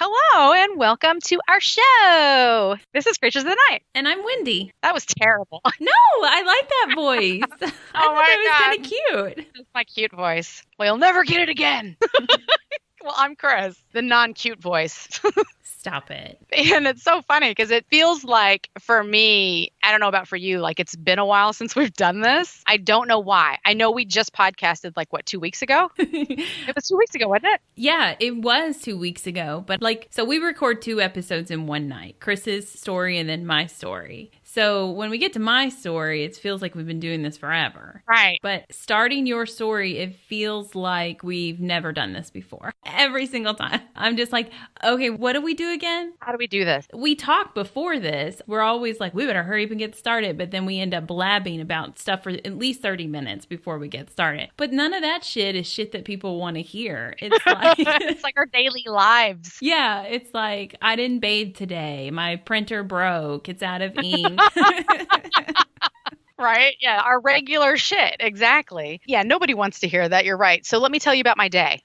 Hello and welcome to our show. This is Creatures of the Night. And I'm Wendy. That was terrible. No, I like that voice. I thought that was kind of cute. That's my cute voice. Well, you'll never get it again. Well, I'm Chris, the non-cute voice. Stop it. And it's so funny because it feels like, for me, I don't know about for you, like it's been a while since we've done this. I don't know why. I know we just podcasted 2 weeks ago? It was 2 weeks ago, wasn't it? Yeah, it was 2 weeks ago. But so we record 2 episodes in one night. Chris's story and then my story. So when we get to my story, it feels like we've been doing this forever. Right. But starting your story, it feels like we've never done this before. Every single time. I'm just like, okay, what do we do again? How do we do this? We talk before this. We're always like, we better hurry up and get started. But then we end up blabbing about stuff for at least 30 minutes before we get started. But none of that shit is shit that people want to hear. It's like it's like our daily lives. Yeah, it's like, I didn't bathe today. My printer broke. It's out of ink. Right? Yeah, our regular shit. Exactly. Yeah, nobody wants to hear that. You're right. So let me tell you about my day.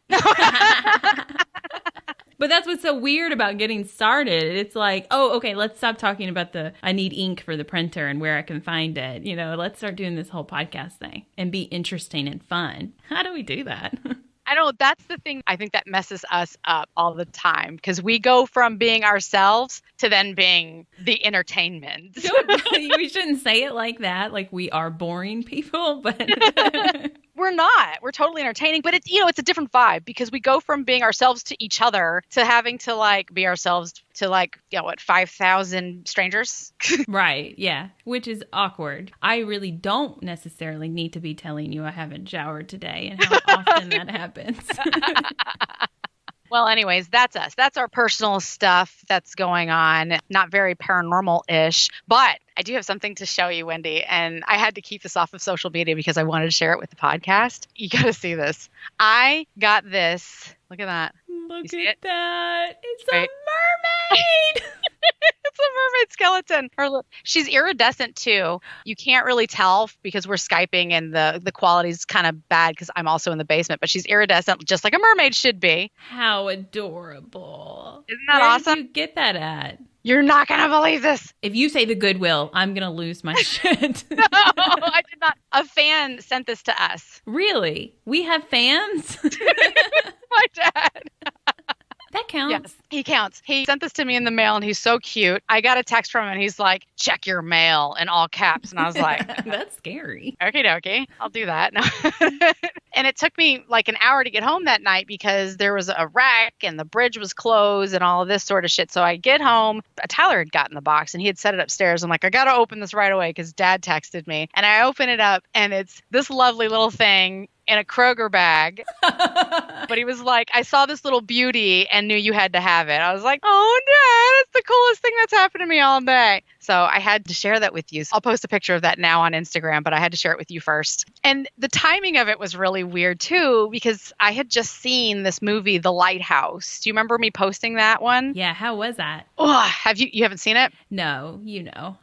But that's what's so weird about getting started. It's like, oh, okay, let's stop talking about I need ink for the printer and where I can find it. You know, let's start doing this whole podcast thing and be interesting and fun. How do we do that? I know that's the thing I think that messes us up all the time because we go from being ourselves to then being the entertainment. We shouldn't say it like that, like we are boring people, but we're not. We're totally entertaining, but it's a different vibe because we go from being ourselves to each other to having to be ourselves to 5,000 strangers. Right. Yeah. Which is awkward. I really don't necessarily need to be telling you I haven't showered today and how often that happens. Well, anyways, that's us. That's our personal stuff that's going on. Not very paranormal-ish, but I do have something to show you, Wendy, and I had to keep this off of social media because I wanted to share it with the podcast. You got to see this. I got this. Look at that. Look at that. It's right. A mermaid. It's a mermaid skeleton. She's iridescent too. You can't really tell because we're Skyping and the quality's kind of bad because I'm also in the basement, but she's iridescent just like a mermaid should be. How adorable. Isn't that Where awesome? Did you get that at? You're not going to believe this. If you say the Goodwill, I'm going to lose my shit. No, I did not. A fan sent this to us. Really? We have fans? My dad. That counts. Yes, he counts. He sent this to me in the mail, and he's so cute. I got a text from him, and he's like, check your mail in all caps. And I was like, that's scary. Okie dokie. I'll do that. No. And it took me an hour to get home that night because there was a wreck, and the bridge was closed, and all of this sort of shit. So I get home. Tyler had gotten the box, and he had set it upstairs. I'm like, I got to open this right away because Dad texted me. And I open it up, and it's this lovely little thing in a Kroger bag. But he was like, I saw this little beauty and knew you had to have it. I was like, oh, Dad, it's the coolest thing that's happened to me all day. So I had to share that with you. So I'll post a picture of that now on Instagram, but I had to share it with you first. And the timing of it was really weird too, because I had just seen this movie, The Lighthouse. Do you remember me posting that one? Yeah. How was that? Oh, you haven't seen it? No, you know.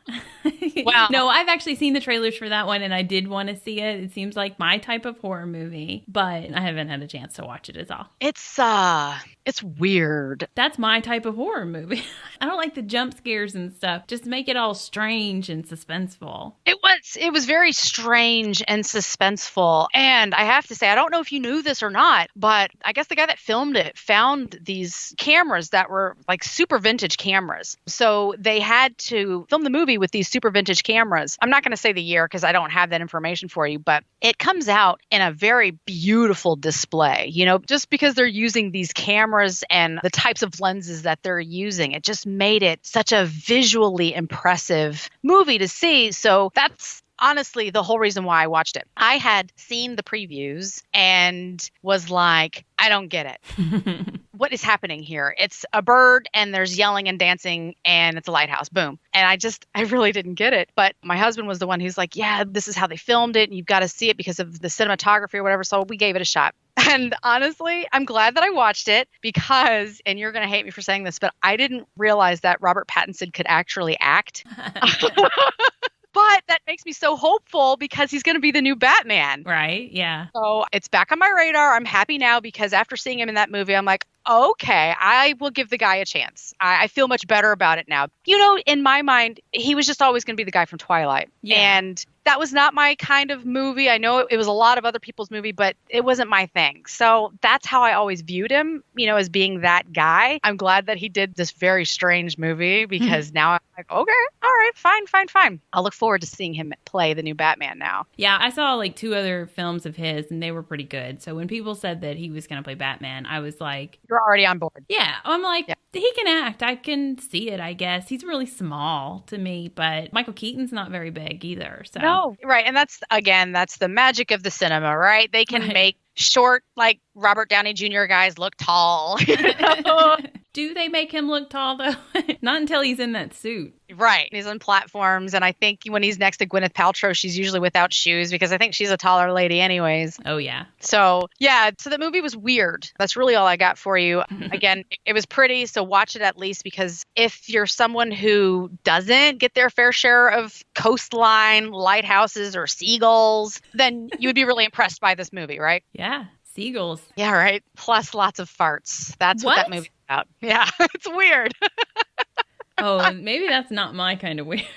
Wow. No, I've actually seen the trailers for that one and I did want to see it. It seems like my type of horror movie, but I haven't had a chance to watch it at all. It's weird. That's my type of horror movie. I don't like the jump scares and stuff. Just make it all strange and suspenseful. It was very strange and suspenseful. And I have to say, I don't know if you knew this or not, but I guess the guy that filmed it found these cameras that were super vintage cameras. So they had to film the movie with these super vintage cameras. I'm not going to say the year because I don't have that information for you, but it comes out in a very beautiful display. Just because they're using these cameras and the types of lenses that they're using, it just made it such a visually impressive movie to see. So that's honestly the whole reason why I watched it. I had seen the previews and was like, I don't get it. What is happening here? It's a bird and there's yelling and dancing and it's a lighthouse. Boom. And I really didn't get it. But my husband was the one who's like, yeah, this is how they filmed it. And you've got to see it because of the cinematography or whatever. So we gave it a shot. And honestly, I'm glad that I watched it because, and you're going to hate me for saying this, but I didn't realize that Robert Pattinson could actually act. But that makes me so hopeful because he's going to be the new Batman. Right? Yeah. So it's back on my radar. I'm happy now because after seeing him in that movie, I'm like, okay, I will give the guy a chance. I feel much better about it now. In my mind, he was just always going to be the guy from Twilight. Yeah. And that was not my kind of movie. I know it was a lot of other people's movie, but it wasn't my thing. So that's how I always viewed him, as being that guy. I'm glad that he did this very strange movie because now I'm like, okay, all right, fine. I'll look forward to seeing him play the new Batman now. Yeah, I saw like 2 other films of his and they were pretty good. So when people said that he was going to play Batman, I was like, you're already on board. Yeah, I'm like, yeah. He can act. I can see it, I guess. He's really small to me, but Michael Keaton's not very big either. So no, right. And that's the magic of the cinema, right? They can make short, like Robert Downey Jr. guys look tall. Do they make him look tall, though? Not until he's in that suit. Right. He's on platforms. And I think when he's next to Gwyneth Paltrow, she's usually without shoes because I think she's a taller lady anyways. Oh, yeah. So, yeah. So the movie was weird. That's really all I got for you. Again, it was pretty. So watch it at least because if you're someone who doesn't get their fair share of coastline, lighthouses, or seagulls, then you would be really impressed by this movie, right? Yeah. Seagulls. Yeah, right. Plus lots of farts. That's what that movie's about. Yeah. It's weird. Oh, maybe that's not my kind of weird.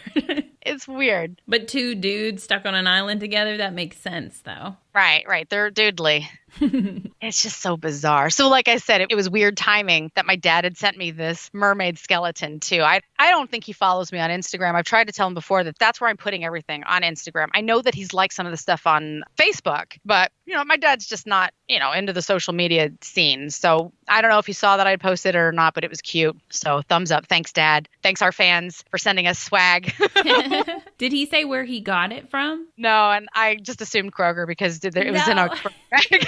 It's weird. But 2 dudes stuck on an island together, that makes sense, though. Right. They're doodly. It's just so bizarre. So like I said, it was weird timing that my dad had sent me this mermaid skeleton too. I don't think he follows me on Instagram. I've tried to tell him before that that's where I'm putting everything on Instagram. I know that he's liked some of the stuff on Facebook, but my dad's just not, into the social media scene. So I don't know if he saw that I posted it or not, but it was cute. So thumbs up. Thanks, Dad. Thanks our fans for sending us swag. Did he say where he got it from? No, and I just assumed Kroger because it was in a bag.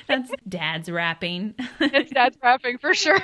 That's Dad's wrapping. It's Dad's wrapping for sure.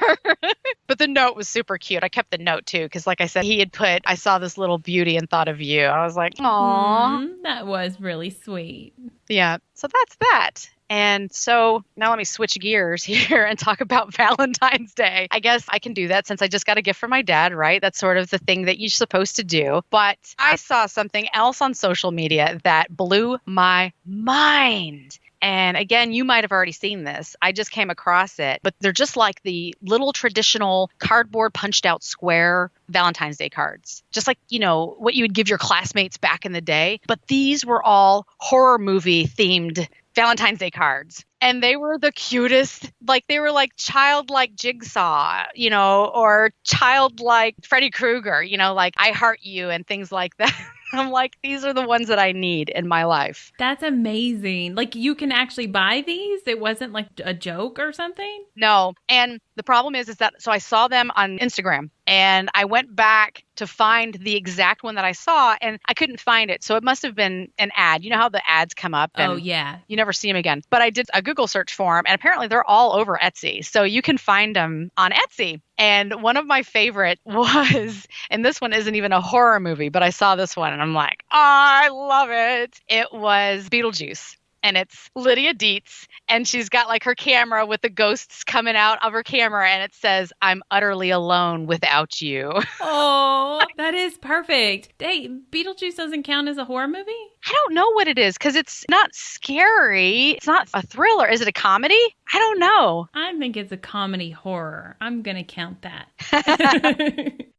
But the note was super cute. I kept the note too because like I said, he had put, I saw this little beauty and thought of you. I was like, aw. That was really sweet. Yeah. So that's that. And so now let me switch gears here and talk about Valentine's Day. I guess I can do that since I just got a gift from my dad, right? That's sort of the thing that you're supposed to do. But I saw something else on social media that blew my mind. And again, you might have already seen this. I just came across it, but they're just like the little traditional cardboard punched out square Valentine's Day cards. Just like, what you would give your classmates back in the day. But these were all horror movie themed Valentine's Day cards. And they were the cutest, like they were like childlike Jigsaw, or childlike Freddy Krueger, like I heart you and things like that. I'm like, these are the ones that I need in my life. That's amazing. Like you can actually buy these? It wasn't like a joke or something? No. And the problem is that, so I saw them on Instagram and I went back to find the exact one that I saw and I couldn't find it. So it must have been an ad. You know how the ads come up and oh, yeah. You never see them again. But I did a Google search for them and apparently they're all over Etsy. So you can find them on Etsy. And one of my favorite was, and this one isn't even a horror movie, but I saw this one and I'm like, oh, I love it. It was Beetlejuice. And it's Lydia Dietz, and she's got like her camera with the ghosts coming out of her camera, and it says, "I'm utterly alone without you." Oh, that is perfect. Hey, Beetlejuice doesn't count as a horror movie? I don't know what it is because it's not scary. It's not a thriller. Is it a comedy? I don't know. I think it's a comedy horror. I'm going to count that.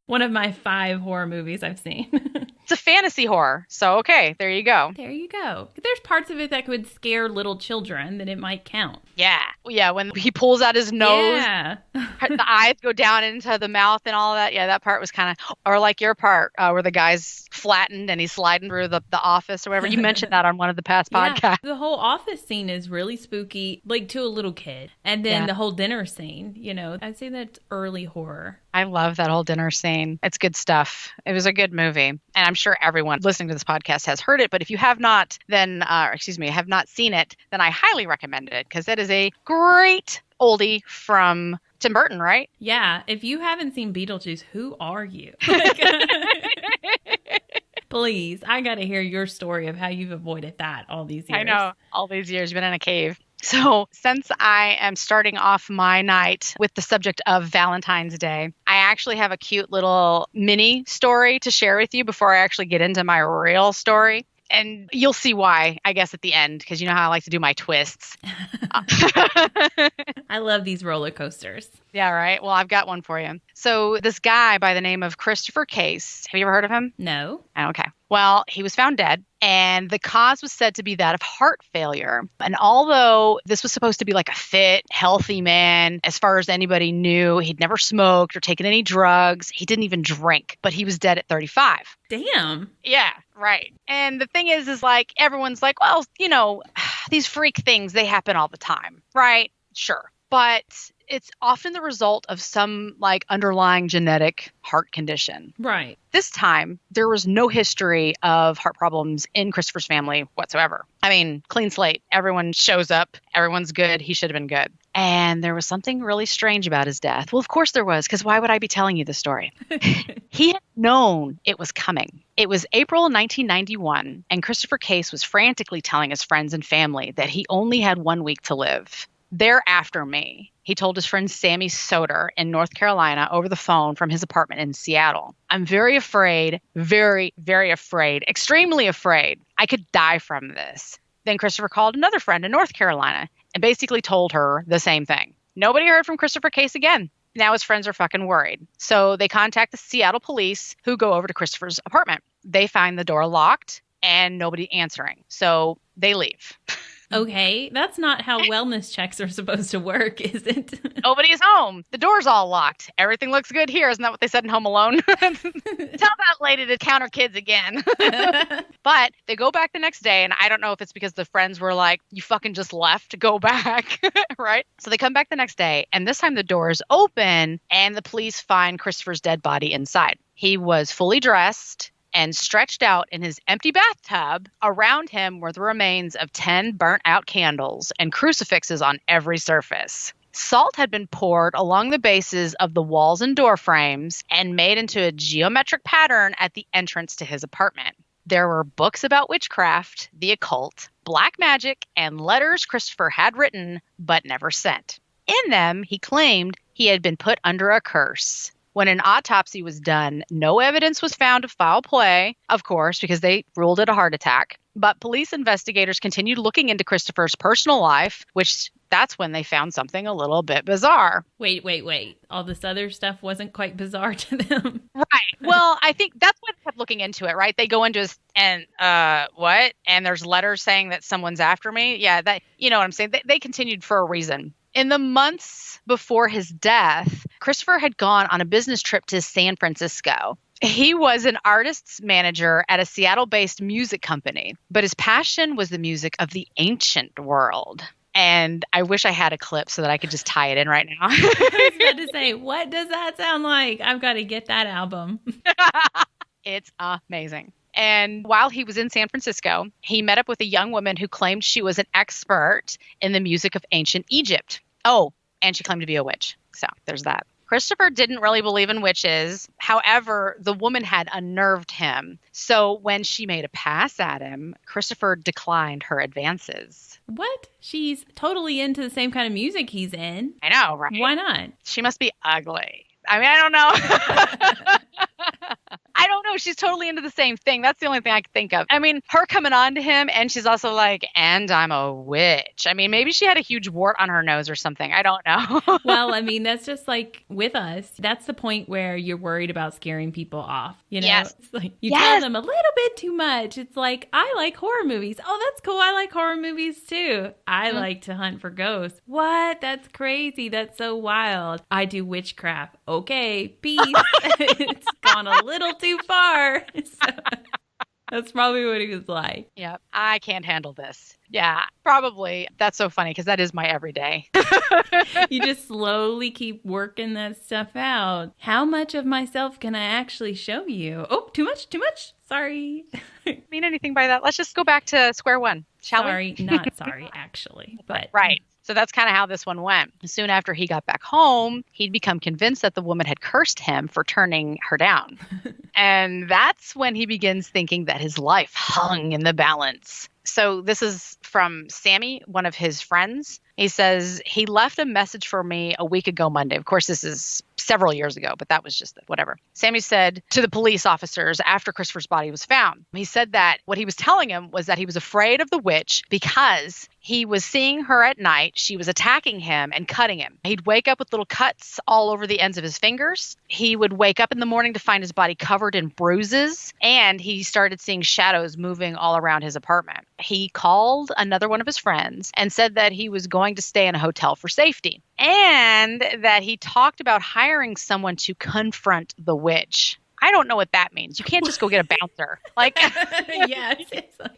One of my 5 horror movies I've seen. It's a fantasy horror. So, okay, there you go. There you go. If there's parts of it that could scare little children, then it might count. Yeah. Yeah, when he pulls out his nose, yeah. The eyes go down into the mouth and all that. Yeah, that part was kind of, or like your part where the guy's flattened and he's sliding through the office or whatever. You mentioned that on one of the past podcasts. The whole office scene is really spooky, like to a little kid. And then the whole dinner scene, I'd say that's early horror. I love that whole dinner scene. It's good stuff. It was a good movie. And I'm sure everyone listening to this podcast has heard it. But if you have not, then, have not seen it, then I highly recommend it because it is a great oldie from Tim Burton, right? Yeah. If you haven't seen Beetlejuice, who are you? Please, I got to hear your story of how you've avoided that all these years. I know. All these years, you've been in a cave. So, since I am starting off my night with the subject of Valentine's Day, I actually have a cute little mini story to share with you before I actually get into my real story. And you'll see why, I guess, at the end, because you know how I like to do my twists. I love these roller coasters. Yeah, right. Well, I've got one for you. So, this guy by the name of Christopher Case, have you ever heard of him? No. Okay. Well, he was found dead, and the cause was said to be that of heart failure. And although this was supposed to be like a fit, healthy man, as far as anybody knew, he'd never smoked or taken any drugs. He didn't even drink, but he was dead at 35. Damn. Yeah, right. And the thing is like, everyone's like, well, these freak things, they happen all the time, right? Sure. But it's often the result of some like underlying genetic heart condition. Right. This time, there was no history of heart problems in Christopher's family whatsoever. I mean, clean slate. Everyone shows up. Everyone's good. He should have been good. And there was something really strange about his death. Well, of course there was, because why would I be telling you the story? He had known it was coming. It was April 1991, and Christopher Case was frantically telling his friends and family that he only had 1 week to live. They're after me, he told his friend Sammy Soder in North Carolina over the phone from his apartment in Seattle. I'm very afraid, very, very afraid, extremely afraid I could die from this. Then Christopher called another friend in North Carolina and basically told her the same thing. Nobody heard from Christopher Case again. Now his friends are fucking worried. So they contact the Seattle police, who go over to Christopher's apartment. They find the door locked and nobody answering. So they leave. Okay, that's not how wellness checks are supposed to work, is it? Nobody is home. The door's all locked. Everything looks good here. Isn't that what they said in Home Alone? Tell that lady to count her kids again. But they go back the next day, and I don't know if it's because the friends were like, you fucking just left, go back, right? So they come back the next day, and this time the door is open, and the police find Christopher's dead body inside. He was fully dressed and stretched out in his empty bathtub. Around him were the remains of 10 burnt out candles and crucifixes on every surface. Salt had been poured along the bases of the walls and door frames and made into a geometric pattern at the entrance to his apartment. There were books about witchcraft, the occult, black magic, and letters Christopher had written but never sent. In them, he claimed he had been put under a curse. When an autopsy was done, no evidence was found of foul play, of course, because they ruled it a heart attack. But police investigators continued looking into Christopher's personal life, which that's when they found something a little bit bizarre. Wait. All this other stuff wasn't quite bizarre to them. Right. Well, I think that's why they kept looking into it, right? They go into what? And there's letters saying that someone's after me. Yeah, that, you know what I'm saying? They continued for a reason. In the months before his death, Christopher had gone on a business trip to San Francisco. He was an artist's manager at a Seattle-based music company, but his passion was the music of the ancient world. And I wish I had a clip so that I could just tie it in right now. I was about to say, what does that sound like? I've got to get that album. It's amazing. And while he was in San Francisco, he met up with a young woman who claimed she was an expert in the music of ancient Egypt. Oh, and she claimed to be a witch. So there's that. Christopher didn't really believe in witches. However, the woman had unnerved him. So when she made a pass at him, Christopher declined her advances. What? She's totally into the same kind of music he's in. I know, right? Why not? She must be ugly. I mean, I don't know. I don't know. She's totally into the same thing. That's the only thing I can think of. I mean, her coming on to him, and she's also like, and I'm a witch. I mean, maybe she had a huge wart on her nose or something. I don't know. Well, I mean, that's just like with us. That's the point where you're worried about scaring people off. You know, Yes. It's like you tell them a little bit too much. It's like, I like horror movies. Oh, that's cool. I like horror movies too. I like to hunt for ghosts. What? That's crazy. That's so wild. I do witchcraft. Okay, peace. It's gone a little too far. So, that's probably what he was like. Yeah, I can't handle this. Yeah, probably. That's so funny because that is my everyday. You just slowly keep working that stuff out. How much of myself can I actually show you? Oh, too much? Too much? Sorry. Mean anything by that? Let's just go back to square one, shall we? Sorry, not sorry, actually. But Right. So that's kind of how this one went. Soon after he got back home, he'd become convinced that the woman had cursed him for turning her down. And that's when he begins thinking that his life hung in the balance. So this is from Sammy, one of his friends. He says, he left a message for me a week ago Monday. Of course, this is several years ago, but that was just whatever. Sammy said to the police officers after Christopher's body was found, he said that what he was telling him was that he was afraid of the witch because he was seeing her at night. She was attacking him and cutting him. He'd wake up with little cuts all over the ends of his fingers. He would wake up in the morning to find his body covered in bruises, and he started seeing shadows moving all around his apartment. He called another one of his friends and said that he was going to stay in a hotel for safety, and that he talked about hiring someone to confront the witch. I don't know what that means. You can't just go get a bouncer. Like, yeah,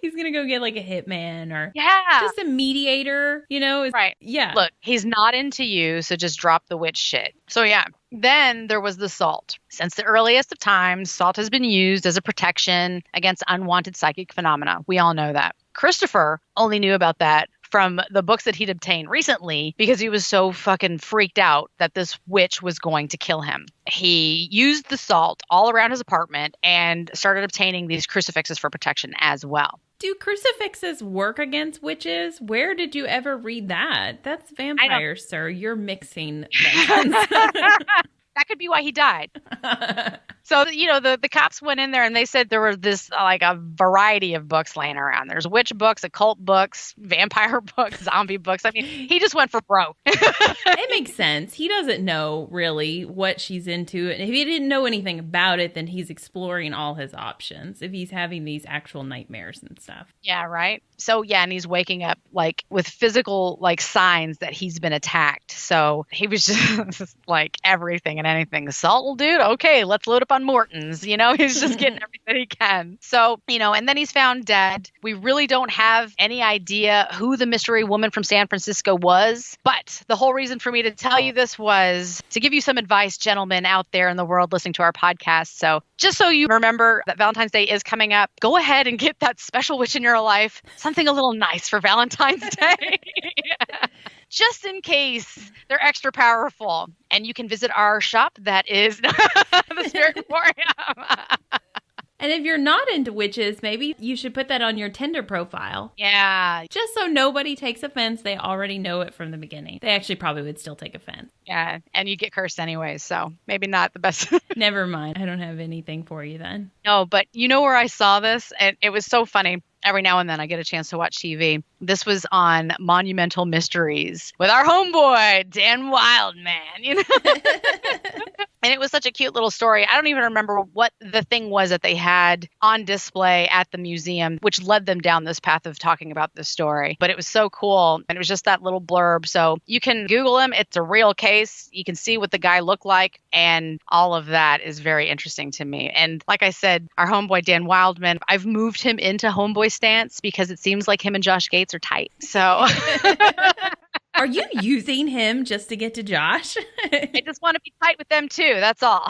he's going to go get like a hitman or yeah, just a mediator, you know? Right. Yeah. Look, he's not into you, so just drop the witch shit. So yeah. Then there was the salt. Since the earliest of times, salt has been used as a protection against unwanted psychic phenomena. We all know that. Christopher only knew about that from the books that he'd obtained recently because he was so fucking freaked out that this witch was going to kill him. He used the salt all around his apartment and started obtaining these crucifixes for protection as well. Do crucifixes work against witches? Where did you ever read that? That's vampires, sir. You're mixing legends. That could be why he died. So, you know, the cops went in there and they said there was this, like, a variety of books laying around. There's witch books, occult books, vampire books, zombie books. I mean, he just went for broke. It makes sense. He doesn't know really what she's into. And if he didn't know anything about it, then he's exploring all his options if he's having these actual nightmares and stuff. Yeah, right. So, yeah, and he's waking up, like, with physical, like, signs that he's been attacked. So he was just, like, everything and anything. Salt will do? Okay, let's load up on Morton's. You know, he's just getting everything he can. So, you know, and then he's found dead. We really don't have any idea who the mystery woman from San Francisco was. But the whole reason for me to tell you this was to give you some advice, gentlemen out there in the world listening to our podcast. So just so you remember that Valentine's Day is coming up, go ahead and get that special witch in your life. Something a little nice for Valentine's Day. Just in case they're extra powerful. And you can visit our shop that is the Spirit Emporium. And if you're not into witches, maybe you should put that on your Tinder profile. Yeah. Just so nobody takes offense. They already know it from the beginning. They actually probably would still take offense. Yeah. And you get cursed anyway, so maybe not the best. Never mind. I don't have anything for you then. No, but you know where I saw this? And it was so funny. Every now and then I get a chance to watch TV. This was on Monumental Mysteries with our homeboy, Dan Wildman, you know? And it was such a cute little story. I don't even remember what the thing was that they had on display at the museum, which led them down this path of talking about this story. But it was so cool. And it was just that little blurb. So you can Google him. It's a real case. You can see what the guy looked like. And all of that is very interesting to me. And like I said, our homeboy, Dan Wildman, I've moved him into homeboy stance because it seems like him and Josh Gates are tight. So... Are you using him just to get to Josh? I just want to be tight with them too. That's all.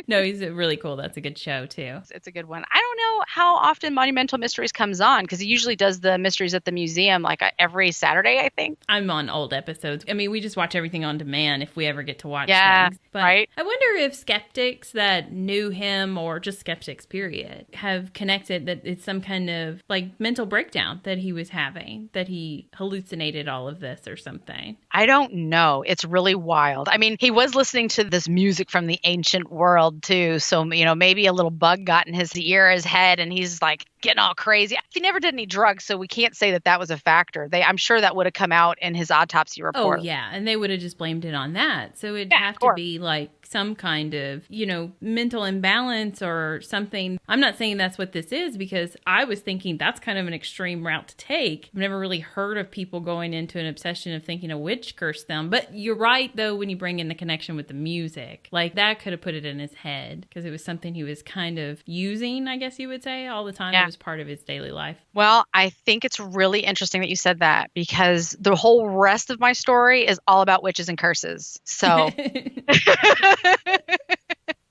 No, he's really cool. That's a good show too. It's a good one. I don't know how often Monumental Mysteries comes on because he usually does the mysteries at the museum like every Saturday, I think. I'm on old episodes. I mean, we just watch everything on demand if we ever get to watch things. But right. I wonder if skeptics that knew him or just skeptics, period, have connected that it's some kind of like mental breakdown that he was having, that he hallucinated all of this or something. I don't know. It's really wild. I mean, he was listening to this music from the ancient world too. So, you know, maybe a little bug got in his ear, his head, and he's like getting all crazy. He never did any drugs, so we can't say that that was a factor. I'm sure that would have come out in his autopsy report. Oh, yeah. And they would have just blamed it on that. So it'd have to be like some kind of, you know, mental imbalance or something. I'm not saying that's what this is because I was thinking that's kind of an extreme route to take. I've never really heard of people going into an obsession of thinking a witch cursed them. But you're right, though, when you bring in the connection with the music. Like, that could have put it in his head because it was something he was kind of using, I guess you would say, all the time. Yeah. It was part of his daily life. Well, I think it's really interesting that you said that because the whole rest of my story is all about witches and curses. So...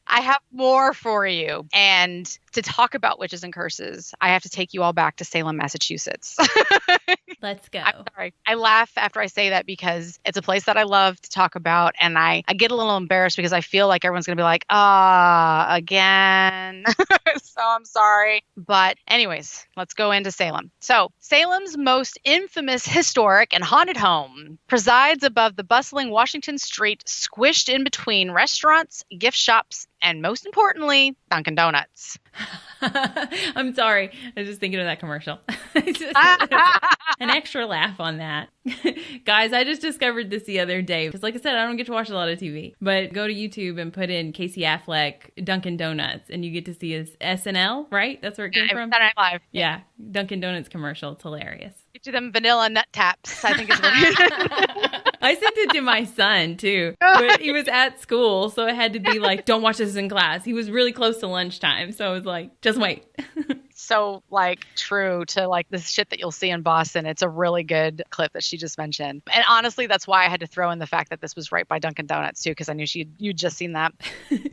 I have more for you. And to talk about witches and curses, I have to take you all back to Salem, Massachusetts. Let's go. I'm sorry. I laugh after I say that because it's a place that I love to talk about. And I get a little embarrassed because I feel like everyone's going to be like, again. So I'm sorry. But anyways, let's go into Salem. So Salem's most infamous historic and haunted home presides above the bustling Washington Street, squished in between restaurants, gift shops, and most importantly, Dunkin' Donuts. I'm sorry. I was just thinking of that commercial. An extra laugh on that. Guys, I just discovered this the other day. Because like I said, I don't get to watch a lot of TV. But go to YouTube and put in Casey Affleck, Dunkin' Donuts, and you get to see his SNL, right? That's where it came from? Saturday Night Live. Yeah. Dunkin' Donuts commercial. It's hilarious. Get you them vanilla nut taps, I think is what it is. I sent it to my son, too. But he was at school, so it had to be like, don't watch this in class. He was really close to lunchtime, so I was like, just wait. So like true to like this shit that you'll see in Boston. It's a really good clip that she just mentioned. And honestly, that's why I had to throw in the fact that this was right by Dunkin' Donuts too, because I knew you'd just seen that.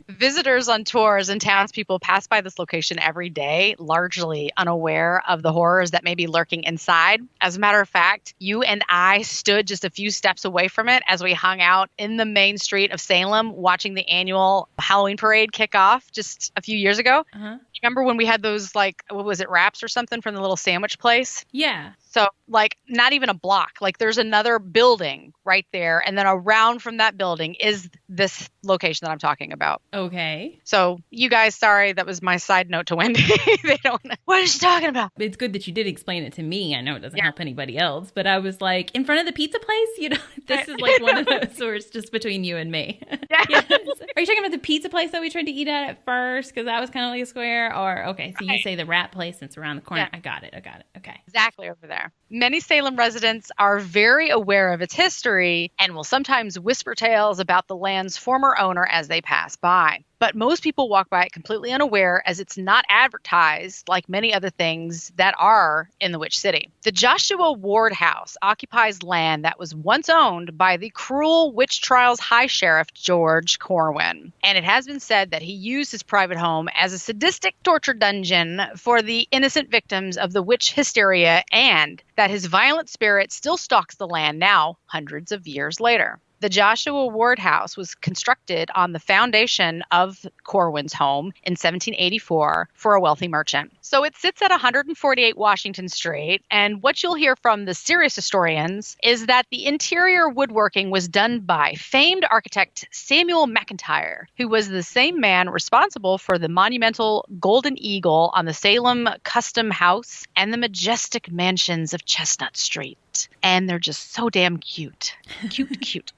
Visitors on tours and townspeople pass by this location every day, largely unaware of the horrors that may be lurking inside. As a matter of fact, you and I stood just a few steps away from it as we hung out in the main street of Salem watching the annual Halloween parade kick off just a few years ago. Uh-huh. Remember when we had those, like, what was it, wraps or something from the little sandwich place? Yeah. So, like, not even a block. Like, there's another building right there. And then around from that building is this location that I'm talking about. Okay. So, you guys, sorry, that was my side note to Wendy. They don't know. What is she talking about? It's good that you did explain it to me. I know it doesn't help anybody else, but I was like, in front of the pizza place? You know, this is like one of those where it's just between you and me. Yes. Are you talking about the pizza place that we tried to eat at first? Because that was kind of like a square? Or, okay, so you say the rat place that's around the corner. Yeah. I got it. Okay. Exactly over there. Many Salem residents are very aware of its history and will sometimes whisper tales about the land's former owner as they pass by. But most people walk by it completely unaware, as it's not advertised like many other things that are in the Witch City. The Joshua Ward House occupies land that was once owned by the cruel witch trials high sheriff George Corwin. And it has been said that he used his private home as a sadistic torture dungeon for the innocent victims of the witch hysteria, and that his violent spirit still stalks the land now, hundreds of years later. The Joshua Ward House was constructed on the foundation of Corwin's home in 1784 for a wealthy merchant. So it sits at 148 Washington Street, and what you'll hear from the serious historians is that the interior woodworking was done by famed architect Samuel McIntyre, who was the same man responsible for the monumental Golden Eagle on the Salem Custom House and the majestic mansions of Chestnut Street. And they're just so damn cute. Cute.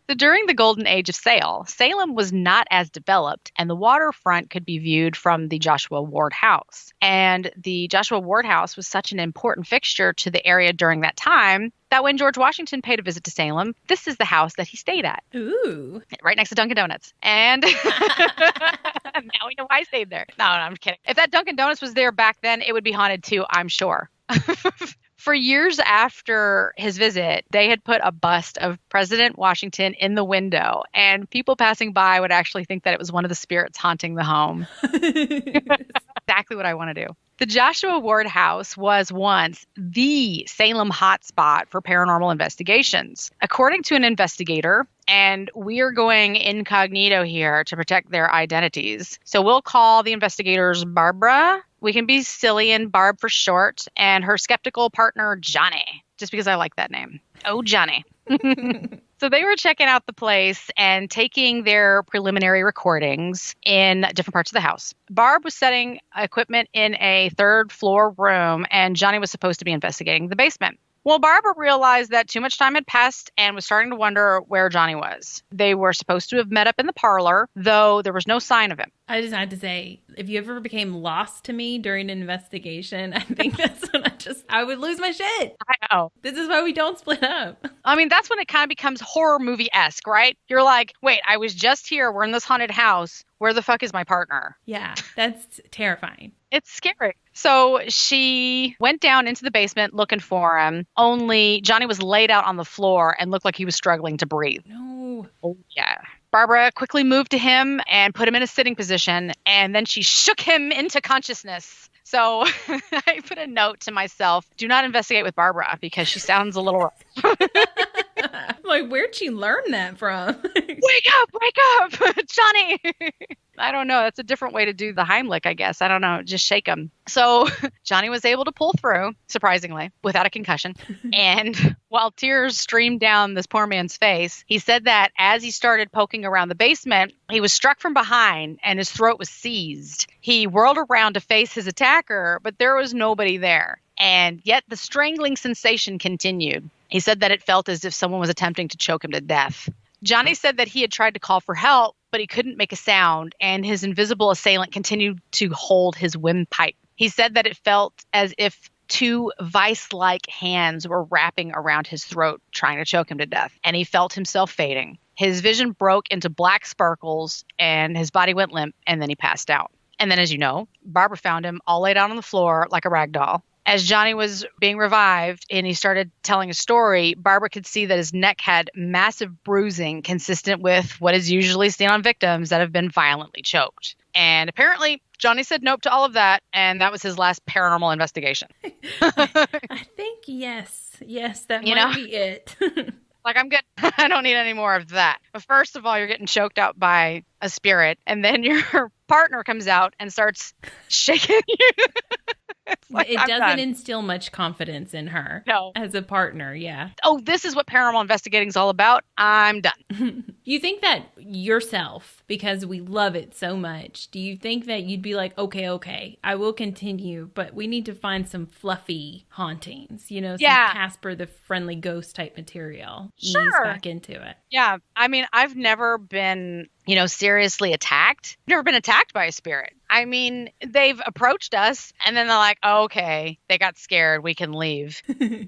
So during the golden age of Salem was not as developed, and the waterfront could be viewed from the Joshua Ward House. And the Joshua Ward House was such an important fixture to the area during that time that when George Washington paid a visit to Salem, this is the house that he stayed at. Ooh. Right next to Dunkin' Donuts. And now we know why I stayed there. No, I'm kidding. If that Dunkin' Donuts was there back then, it would be haunted too, I'm sure. For years after his visit, they had put a bust of President Washington in the window, and people passing by would actually think that it was one of the spirits haunting the home. Exactly what I want to do. The Joshua Ward House was once the Salem hotspot for paranormal investigations. According to an investigator, and we are going incognito here to protect their identities, so we'll call the investigators Barbara. We can be silly and Barb for short, and her skeptical partner, Johnny, just because I like that name. Oh, Johnny. So they were checking out the place and taking their preliminary recordings in different parts of the house. Barb was setting equipment in a third floor room, and Johnny was supposed to be investigating the basement. Well, Barbara realized that too much time had passed and was starting to wonder where Johnny was. They were supposed to have met up in the parlor, though there was no sign of him. I just had to say, if you ever became lost to me during an investigation, I think that's when I would lose my shit. I know. This is why we don't split up. I mean, that's when it kind of becomes horror movie-esque, right? You're like, wait, I was just here. We're in this haunted house. Where the fuck is my partner? Yeah, that's terrifying. It's scary. So she went down into the basement looking for him, only Johnny was laid out on the floor and looked like he was struggling to breathe. No. Oh, yeah. Barbara quickly moved to him and put him in a sitting position, and then she shook him into consciousness. So I put a note to myself, do not investigate with Barbara because she sounds a little Like, where'd she learn that from? wake up, Johnny. I don't know. That's a different way to do the Heimlich, I guess. I don't know. Just shake him. So Johnny was able to pull through, surprisingly, without a concussion. And while tears streamed down this poor man's face, he said that as he started poking around the basement, he was struck from behind and his throat was seized. He whirled around to face his attacker, but there was nobody there. And yet the strangling sensation continued. He said that it felt as if someone was attempting to choke him to death. Johnny said that he had tried to call for help, but he couldn't make a sound, and his invisible assailant continued to hold his windpipe. He said that it felt as if two vice-like hands were wrapping around his throat, trying to choke him to death, and he felt himself fading. His vision broke into black sparkles, and his body went limp, and then he passed out. And then, as you know, Barbara found him all laid out on the floor like a rag doll. As Johnny was being revived and he started telling a story, Barbara could see that his neck had massive bruising consistent with what is usually seen on victims that have been violently choked. And apparently, Johnny said nope to all of that, and that was his last paranormal investigation. I think yes, that might be it. Like, I'm good. I don't need any more of that. But first of all, you're getting choked out by a spirit, and then your partner comes out and starts shaking you. Like, it doesn't done. instill much confidence in her as a partner. Yeah. Oh, this is what paranormal investigating is all about. I'm done. You think that yourself, because we love it so much, do you think that you'd be like, okay, I will continue, but we need to find some fluffy hauntings, some Casper the Friendly Ghost type material. Sure. Ease back into it. Yeah. I mean, I've never been, seriously attacked. Never been attacked by a spirit. I mean, they've approached us and then they're like, oh, okay, they got scared. We can leave.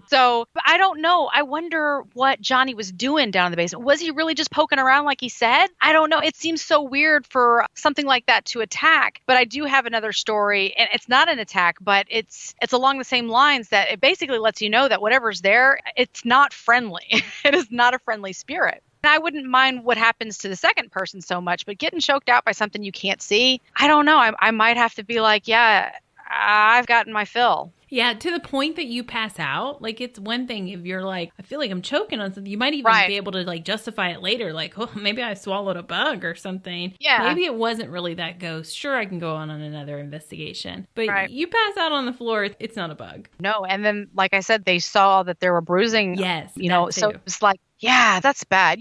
So I don't know. I wonder what Johnny was doing down in the basement. Was he really just poking around like he said? I don't know. It seems so weird for something like that to attack. But I do have another story, and it's not an attack, but it's along the same lines that it basically lets you know that whatever's there, it's not friendly. It is not a friendly spirit. And I wouldn't mind what happens to the second person so much, but getting choked out by something you can't see, I don't know. I might have to be like, yeah, I've gotten my fill. Yeah, to the point that you pass out. Like, it's one thing if you're like, I feel like I'm choking on something. You might even be able to, like, justify it later. Like, oh, maybe I swallowed a bug or something. Yeah. Maybe it wasn't really that ghost. Sure, I can go on another investigation. But you pass out on the floor, it's not a bug. No, and then, like I said, they saw that there were bruising. Yes, so it's like, yeah, that's bad.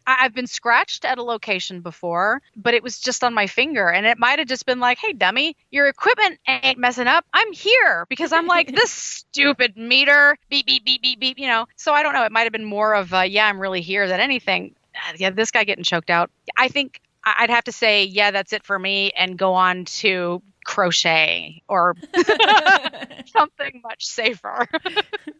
I've been scratched at a location before, but it was just on my finger. And it might have just been like, hey, dummy, your equipment ain't messing up. I'm here because I'm like, this stupid meter, beep, beep, beep, beep, beep, So I don't know. It might have been more of, I'm really here than anything. Yeah, this guy getting choked out. I think I'd have to say, yeah, that's it for me and go on to crochet or something much safer.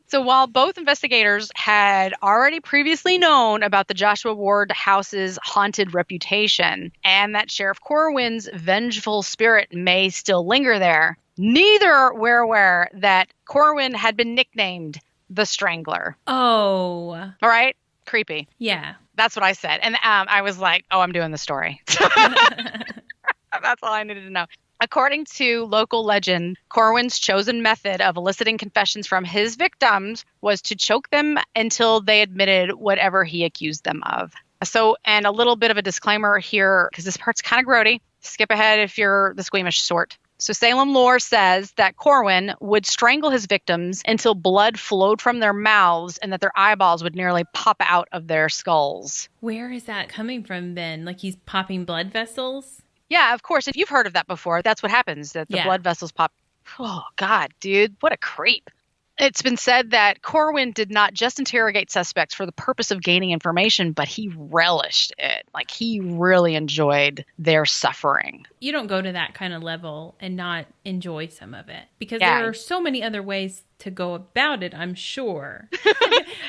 So while both investigators had already previously known about the Joshua Ward house's haunted reputation and that Sheriff Corwin's vengeful spirit may still linger there, neither were aware that Corwin had been nicknamed the Strangler. Oh. All right? Creepy. Yeah. That's what I said. And I was like, oh, I'm doing the story. That's all I needed to know. According to local legend, Corwin's chosen method of eliciting confessions from his victims was to choke them until they admitted whatever he accused them of. So, and a little bit of a disclaimer here, because this part's kind of grody. Skip ahead if you're the squeamish sort. So Salem lore says that Corwin would strangle his victims until blood flowed from their mouths and that their eyeballs would nearly pop out of their skulls. Where is that coming from then? Like he's popping blood vessels? Yeah, of course. If you've heard of that before, that's what happens, that the blood vessels pop. Oh, God, dude. What a creep. It's been said that Corwin did not just interrogate suspects for the purpose of gaining information, but he relished it. Like, he really enjoyed their suffering. You don't go to that kind of level and not enjoy some of it because there are so many other ways to go about it, I'm sure.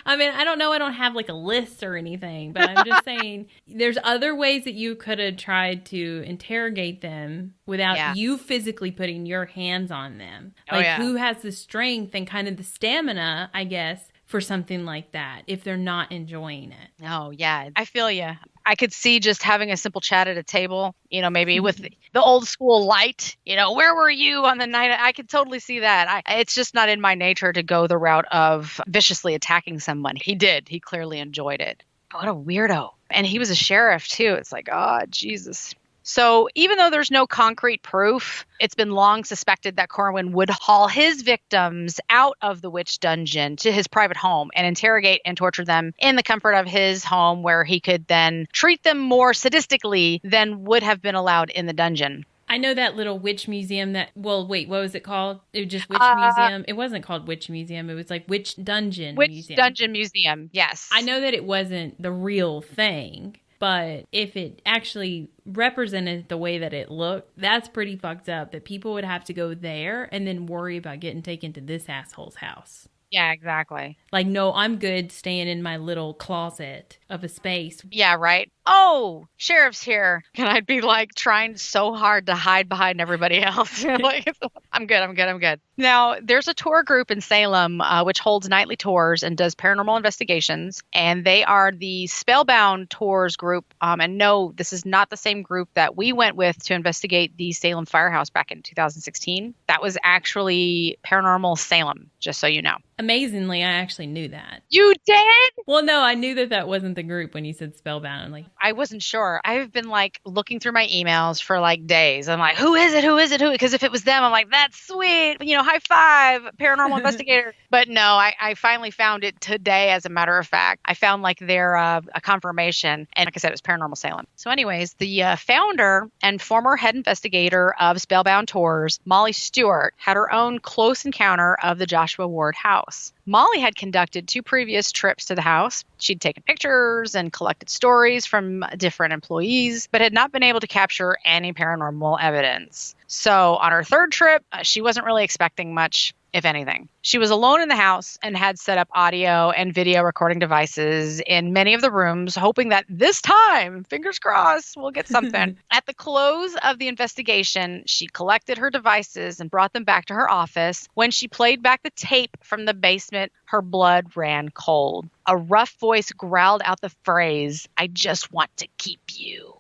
I mean, I don't know. I don't have like a list or anything, but I'm just saying there's other ways that you could have tried to interrogate them without you physically putting your hands on them. Like who has the strength and kind of the stamina, I guess, for something like that if they're not enjoying it. Oh, yeah. I feel you. I could see just having a simple chat at a table, maybe with the old school light, where were you on the night? I could totally see that. It's just not in my nature to go the route of viciously attacking someone. He did. He clearly enjoyed it. What a weirdo. And he was a sheriff too. It's like, oh, Jesus. So even though there's no concrete proof, it's been long suspected that Corwin would haul his victims out of the witch dungeon to his private home and interrogate and torture them in the comfort of his home, where he could then treat them more sadistically than would have been allowed in the dungeon. I know that little witch museum what was it called? It was just Witch Museum. It wasn't called Witch Museum. It was like Witch Dungeon Museum. Witch Dungeon Museum, yes. I know that it wasn't the real thing, but if it actually represented the way that it looked, that's pretty fucked up that people would have to go there and then worry about getting taken to this asshole's house. Yeah, exactly. Like, no, I'm good staying in my little closet of a space. Yeah, right. Oh, sheriff's here. And I'd be like trying so hard to hide behind everybody else. Like, I'm good. Now, there's a tour group in Salem which holds nightly tours and does paranormal investigations. And they are the Spellbound Tours group. And no, this is not the same group that we went with to investigate the Salem firehouse back in 2016. That was actually Paranormal Salem, just so you know. Amazingly, I actually knew that. You did? Well, no, I knew that wasn't the group when you said Spellbound. I'm like, I wasn't sure. I've been like looking through my emails for like days. I'm like, who is it? Because if it was them, I'm like, that's sweet. High five, paranormal investigator. But no, I finally found it today, as a matter of fact. I found like their a confirmation. And like I said, it was Paranormal Salem. So anyways, the founder and former head investigator of Spellbound Tours, Molly Stewart, had her own close encounter of the Joshua Ward house. Molly had conducted 2 previous trips to the house. She'd taken pictures and collected stories from different employees, but had not been able to capture any paranormal evidence. So on her 3rd trip, she wasn't really expecting much, if anything. She was alone in the house and had set up audio and video recording devices in many of the rooms, hoping that this time, fingers crossed, we'll get something. At the close of the investigation, she collected her devices and brought them back to her office. When she played back the tape from the basement, her blood ran cold. A rough voice growled out the phrase, "I just want to keep you."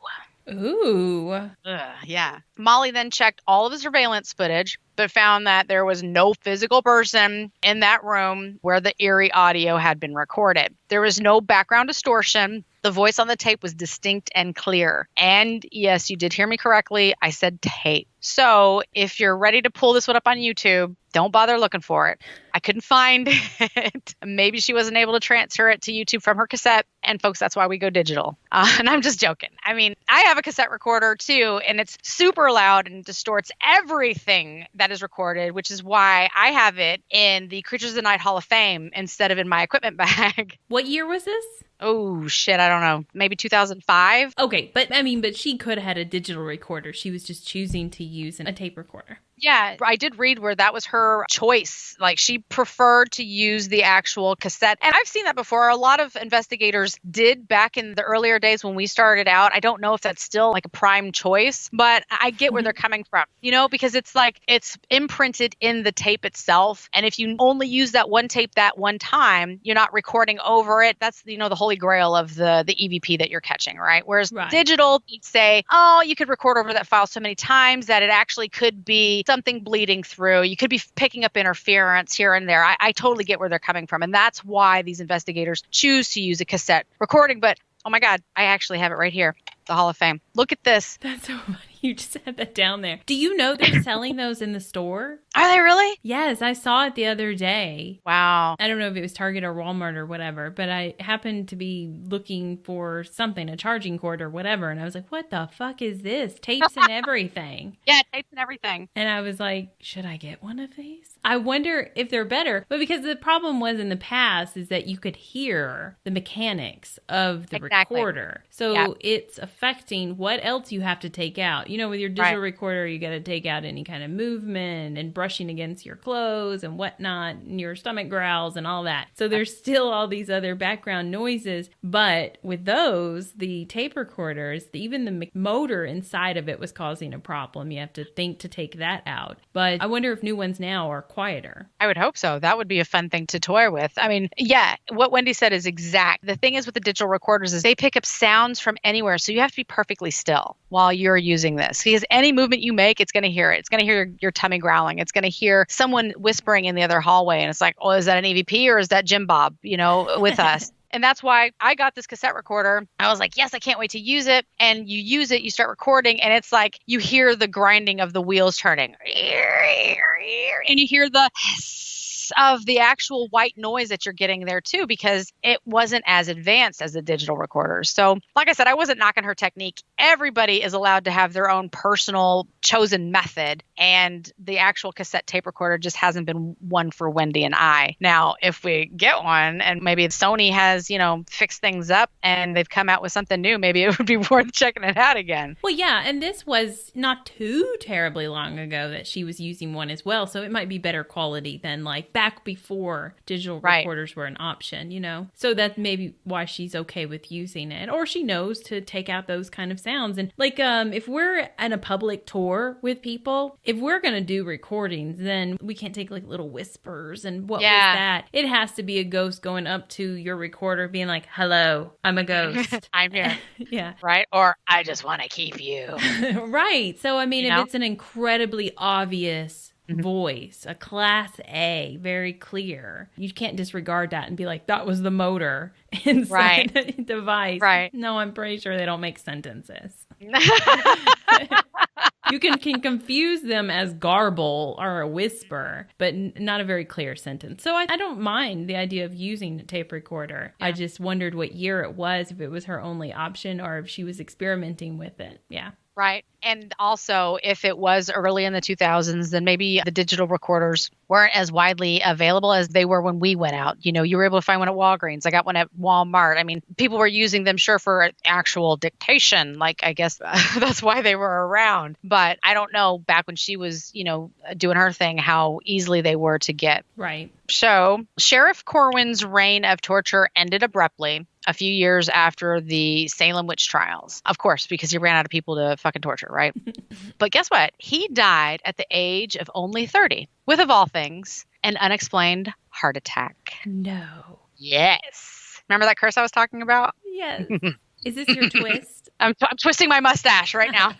Ooh. Yeah. Molly then checked all of the surveillance footage, but found that there was no physical person in that room where the eerie audio had been recorded. There was no background distortion. The voice on the tape was distinct and clear. And yes, you did hear me correctly. I said tape. So if you're ready to pull this one up on YouTube, don't bother looking for it. I couldn't find it. Maybe she wasn't able to transfer it to YouTube from her cassette. And folks, that's why we go digital. And I'm just joking. I mean, I have a cassette recorder too, and it's super loud and distorts everything that is recorded, which is why I have it in the Creatures of the Night Hall of Fame instead of in my equipment bag. What year was this? Oh, shit. I don't know. Maybe 2005. Okay. But she could have had a digital recorder. She was just choosing to use a tape recorder. Yeah, I did read where that was her choice. Like, she preferred to use the actual cassette. And I've seen that before. A lot of investigators did back in the earlier days when we started out. I don't know if that's still like a prime choice, but I get where they're coming from, because it's like it's imprinted in the tape itself. And if you only use that one tape that one time, you're not recording over it. That's, the holy grail of the EVP that you're catching, right? Whereas digital, you'd say, oh, you could record over that file so many times that it actually could be something bleeding through. You could be picking up interference here and there. I totally get where they're coming from. And that's why these investigators choose to use a cassette recording. But oh my God, I actually have it right here. The Hall of Fame. Look at this. That's so funny. You just had that down there. Do you know they're selling those in the store? Are they really? Yes, I saw it the other day. Wow. I don't know if it was Target or Walmart or whatever, but I happened to be looking for something, a charging cord or whatever, and I was like, what the fuck is this? Tapes and everything. Yeah, tapes and everything. And I was like, should I get one of these? I wonder if they're better. But because the problem was in the past is that you could hear the mechanics of the recorder. So it's affecting what else you have to take out. You know, with your digital recorder, you got to take out any kind of movement and brushing against your clothes and whatnot, and your stomach growls and all that. So there's still all these other background noises. But with those, the tape recorders, even the motor inside of it was causing a problem. You have to think to take that out. But I wonder if new ones now are quieter. I would hope so. That would be a fun thing to toy with. I mean, yeah, what Wendy said is exact. The thing is with the digital recorders is they pick up sounds from anywhere. So you have to be perfectly still while you're using this, because any movement you make, it's going to hear it. It's going to hear your tummy growling. It's going to hear someone whispering in the other hallway. And it's like, oh, is that an EVP or is that Jim Bob, with us? And that's why I got this cassette recorder. I was like, yes, I can't wait to use it. And you use it, you start recording, and it's like you hear the grinding of the wheels turning. And you hear the hiss of the actual white noise that you're getting there too, because it wasn't as advanced as the digital recorders. So like I said, I wasn't knocking her technique. Everybody is allowed to have their own personal chosen method. And the actual cassette tape recorder just hasn't been one for Wendy and I. Now, if we get one and maybe Sony has, fixed things up and they've come out with something new, maybe it would be worth checking it out again. Well, yeah. And this was not too terribly long ago that she was using one as well. So it might be better quality than like back before digital recorders were an option, So that's maybe why she's okay with using it. Or she knows to take out those kind of sounds. And like, if we're on a public tour with people, if we're going to do recordings, then we can't take like little whispers and what was that? It has to be a ghost going up to your recorder being like, hello, I'm a ghost. I'm here. Yeah. Right? Or I just want to keep you. Right. So, I mean, if it's an incredibly obvious voice, a class A, very clear, you can't disregard that and be like, that was the motor inside the device. Right. No, I'm pretty sure they don't make sentences. You can confuse them as garble or a whisper, but not a very clear sentence. So I don't mind the idea of using a tape recorder. Yeah. I just wondered what year it was, if it was her only option or if she was experimenting with it. Yeah. Right. And also, if it was early in the 2000s, then maybe the digital recorders weren't as widely available as they were when we went out. You were able to find one at Walgreens. I got one at Walmart. I mean, people were using them, sure, for actual dictation. Like, I guess that's why they were around. But I don't know back when she was, doing her thing, how easily they were to get. Right. So Sheriff Corwin's reign of torture ended abruptly a few years after the Salem witch trials. Of course, because he ran out of people to fucking torture, right? But guess what? He died at the age of only 30 with, of all things, an unexplained heart attack. No. Yes. Remember that curse I was talking about? Yes. Is this your twist? I'm twisting my mustache right now.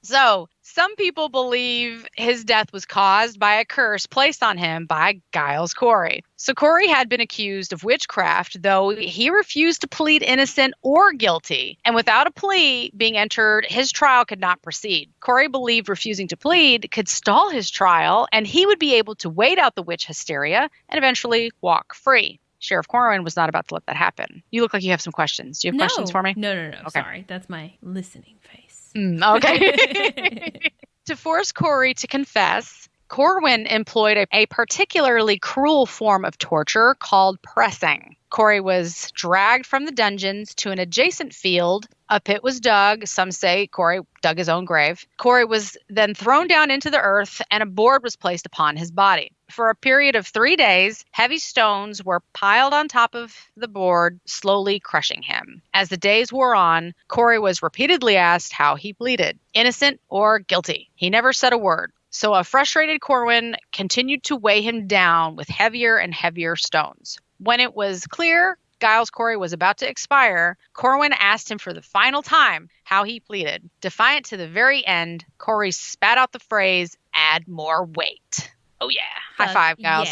So, some people believe his death was caused by a curse placed on him by Giles Corey. So Corey had been accused of witchcraft, though he refused to plead innocent or guilty. And without a plea being entered, his trial could not proceed. Corey believed refusing to plead could stall his trial, and he would be able to wait out the witch hysteria and eventually walk free. Sheriff Corwin was not about to let that happen. You look like you have some questions. Do you have questions for me? No. Okay. Sorry. That's my listening face. Okay. To force Corey to confess, Corwin employed a particularly cruel form of torture called pressing. Corey was dragged from the dungeons to an adjacent field. A pit was dug. Some say Corey dug his own grave. Corey was then thrown down into the earth, and a board was placed upon his body. For a period of 3 days, heavy stones were piled on top of the board, slowly crushing him. As the days wore on, Corey was repeatedly asked how he pleaded, innocent or guilty. He never said a word. So a frustrated Corwin continued to weigh him down with heavier and heavier stones. When it was clear Giles Corey was about to expire, Corwin asked him for the final time how he pleaded. Defiant to the very end, Corey spat out the phrase, "add more weight." Oh yeah. High five, Giles.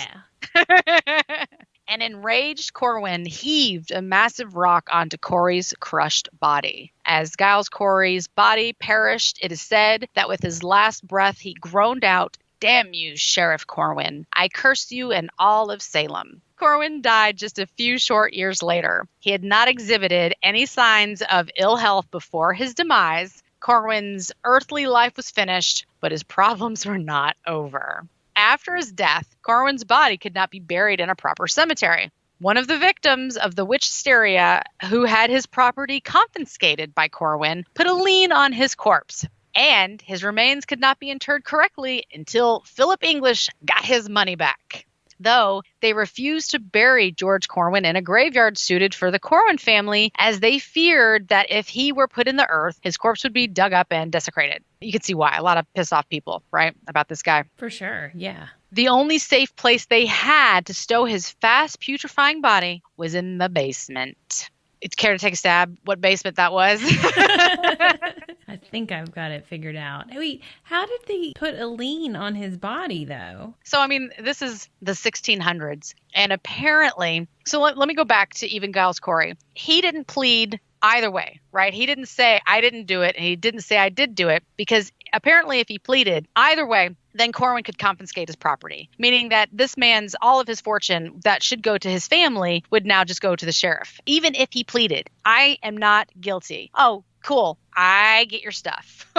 Yeah. An enraged Corwin heaved a massive rock onto Corey's crushed body. As Giles Corey's body perished, it is said that with his last breath he groaned out, "Damn you, Sheriff Corwin. I curse you and all of Salem." Corwin died just a few short years later. He had not exhibited any signs of ill health before his demise. Corwin's earthly life was finished, but his problems were not over. After his death, Corwin's body could not be buried in a proper cemetery. one of the victims of the witch hysteria who had his property confiscated by Corwin, put a lien on his corpse. And his remains could not be interred correctly until Philip English got his money back. Though they refused to bury George Corwin in a graveyard suited for the Corwin family, as they feared that if he were put in the earth, his corpse would be dug up and desecrated. You can see why. A lot of pissed off people, right, about this guy. For sure, yeah. The only safe place they had to stow his fast putrefying body was in the basement. Care to take a stab what basement that was? I think I've got it figured out. Wait, how did they put a lien on his body, though? So, I mean, this is the 1600s. And apparently, so let me go back to even Giles Corey. He didn't plead either way, right? He didn't say, I didn't do it, and he didn't say, I did do it, because apparently if he pleaded either way, then Corwin could confiscate his property, meaning that this man's, all of his fortune that should go to his family would now just go to the sheriff. Even if he pleaded, I am not guilty. Oh, cool. I get your stuff.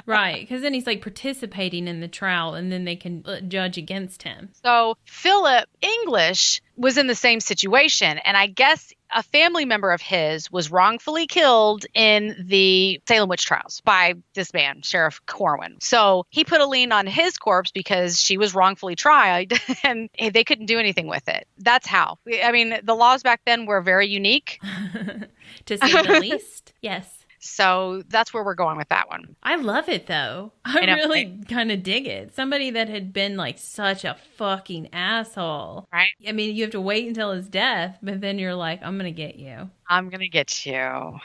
Right, because then he's like participating in the trial and then they can judge against him. So Philip English was in the same situation. And I guess a family member of his was wrongfully killed in the Salem witch trials by this man, Sheriff Corwin. So he put a lien on his corpse because she was wrongfully tried and they couldn't do anything with it. That's how. I mean, the laws back then were very unique. To say the least. Yes. So that's where we're going with that one. I love it, though. I really kind of dig it. Somebody that had been like such a fucking asshole. Right. I mean, you have to wait until his death, but then you're like, I'm going to get you. I'm going to get you.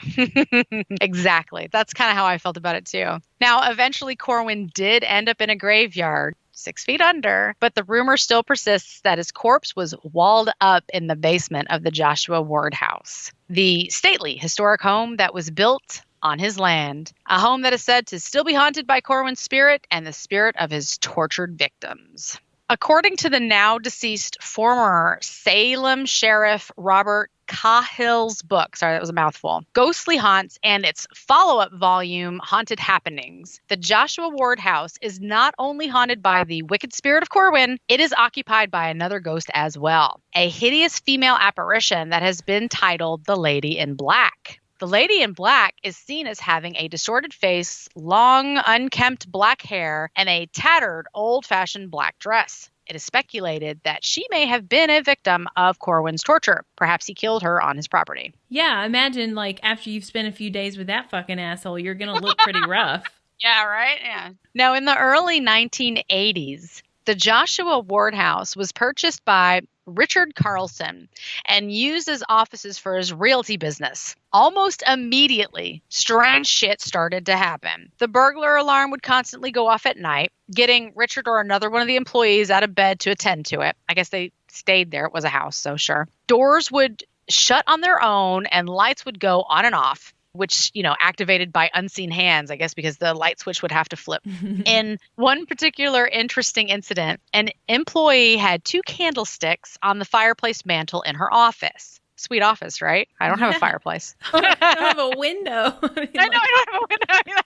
Exactly. That's kind of how I felt about it, too. Now, eventually, Corwin did end up in a graveyard 6 feet under, but the rumor still persists that his corpse was walled up in the basement of the Joshua Ward house, the stately historic home that was built on his land, a home that is said to still be haunted by Corwin's spirit and the spirit of his tortured victims. According to the now deceased former Salem Sheriff Robert Cahill's book, sorry, that was a mouthful, Ghostly Haunts, and its follow-up volume, Haunted Happenings, the Joshua Ward house is not only haunted by the wicked spirit of Corwin, it is occupied by another ghost as well, a hideous female apparition that has been titled the Lady in Black. The Lady in Black is seen as having a distorted face, long, unkempt black hair, and a tattered, old-fashioned black dress. It is speculated that she may have been a victim of Corwin's torture. Perhaps he killed her on his property. Yeah, imagine like after you've spent a few days with that fucking asshole, you're going to look pretty rough. Yeah, right? Yeah. Now, in the early 1980s, the Joshua Ward house was purchased by Richard Carlson and used as offices for his realty business. Almost immediately, strange shit started to happen. The burglar alarm would constantly go off at night, getting Richard or another one of the employees out of bed to attend to it. I guess they stayed there. It was a house, so sure. Doors would shut on their own and lights would go on and off, which, activated by unseen hands, I guess, because the light switch would have to flip. In one particular interesting incident, an employee had 2 candlesticks on the fireplace mantle in her office. Sweet office, right? I don't have a fireplace. I don't have a window. I don't have a window.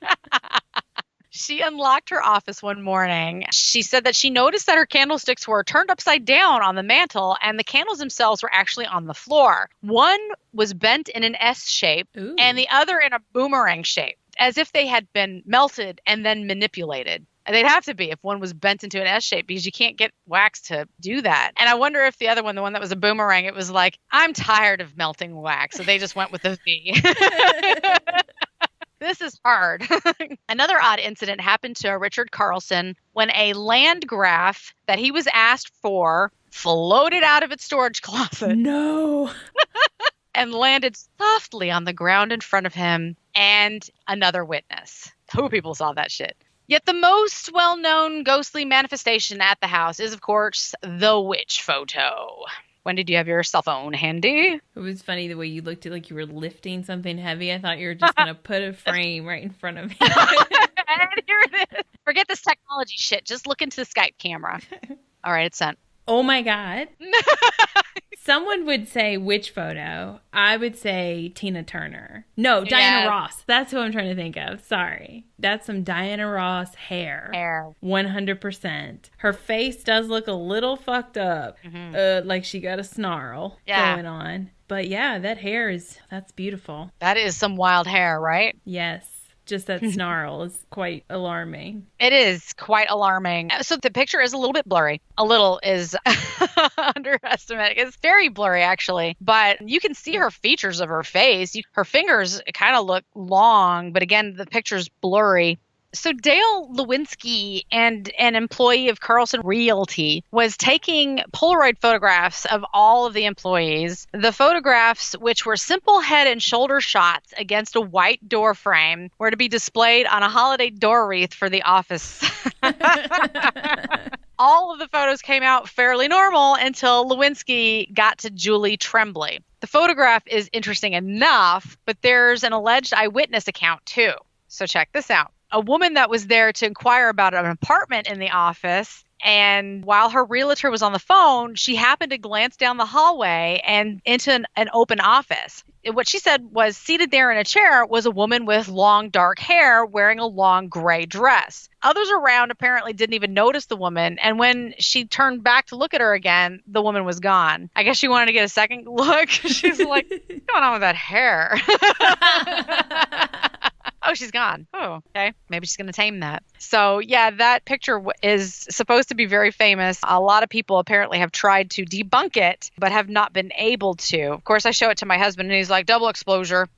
She unlocked her office one morning. She said that she noticed that her candlesticks were turned upside down on the mantle and the candles themselves were actually on the floor. One was bent in an S shape Ooh. And the other in a boomerang shape, as if they had been melted and then manipulated. They'd have to be if one was bent into an S shape because you can't get wax to do that. And I wonder if the other one, the one that was a boomerang, it was like, I'm tired of melting wax. So they just went with the V. This is hard. Another odd incident happened to Richard Carlson when a land graph that he was asked for floated out of its storage closet. No. And landed softly on the ground in front of him and another witness. 2 people saw that shit. Yet the most well-known ghostly manifestation at the house is, of course, the witch photo. When did you have your cell phone handy? It was funny the way you looked at like you were lifting something heavy. I thought you were just going to put a frame right in front of me. And here it is. Forget this technology shit. Just look into the Skype camera. All right, it's sent. Oh my God. Someone would say which photo? I would say Tina Turner. No, Diana Ross. That's who I'm trying to think of. Sorry. That's some Diana Ross hair. 100%. Her face does look a little fucked up. Like she got a snarl going on. But yeah, that hair that's beautiful. That is some wild hair, right? Yes. Just that snarl is quite alarming. It is quite alarming. So the picture is a little bit blurry. A little is underestimated. It's very blurry, actually. But you can see her features of her face. Her fingers kind of look long, but again, the picture's blurry. So Dale Lewinsky, and an employee of Carlson Realty, was taking Polaroid photographs of all of the employees. The photographs, which were simple head and shoulder shots against a white door frame, were to be displayed on a holiday door wreath for the office. All of the photos came out fairly normal until Lewinsky got to Julie Tremblay. The photograph is interesting enough, but there's an alleged eyewitness account too. So check this out. A woman that was there to inquire about an apartment in the office, and while her realtor was on the phone, she happened to glance down the hallway and into an open office. What she said was seated there in a chair was a woman with long dark hair wearing a long gray dress. Others around apparently didn't even notice the woman, and when she turned back to look at her again, the woman was gone. I guess she wanted to get a second look. She's like, what's going on with that hair? Oh, she's gone. Oh, okay. Maybe she's going to tame that. So, yeah, that picture is supposed to be very famous. A lot of people apparently have tried to debunk it, but have not been able to. Of course, I show it to my husband, and he's like, double exposure.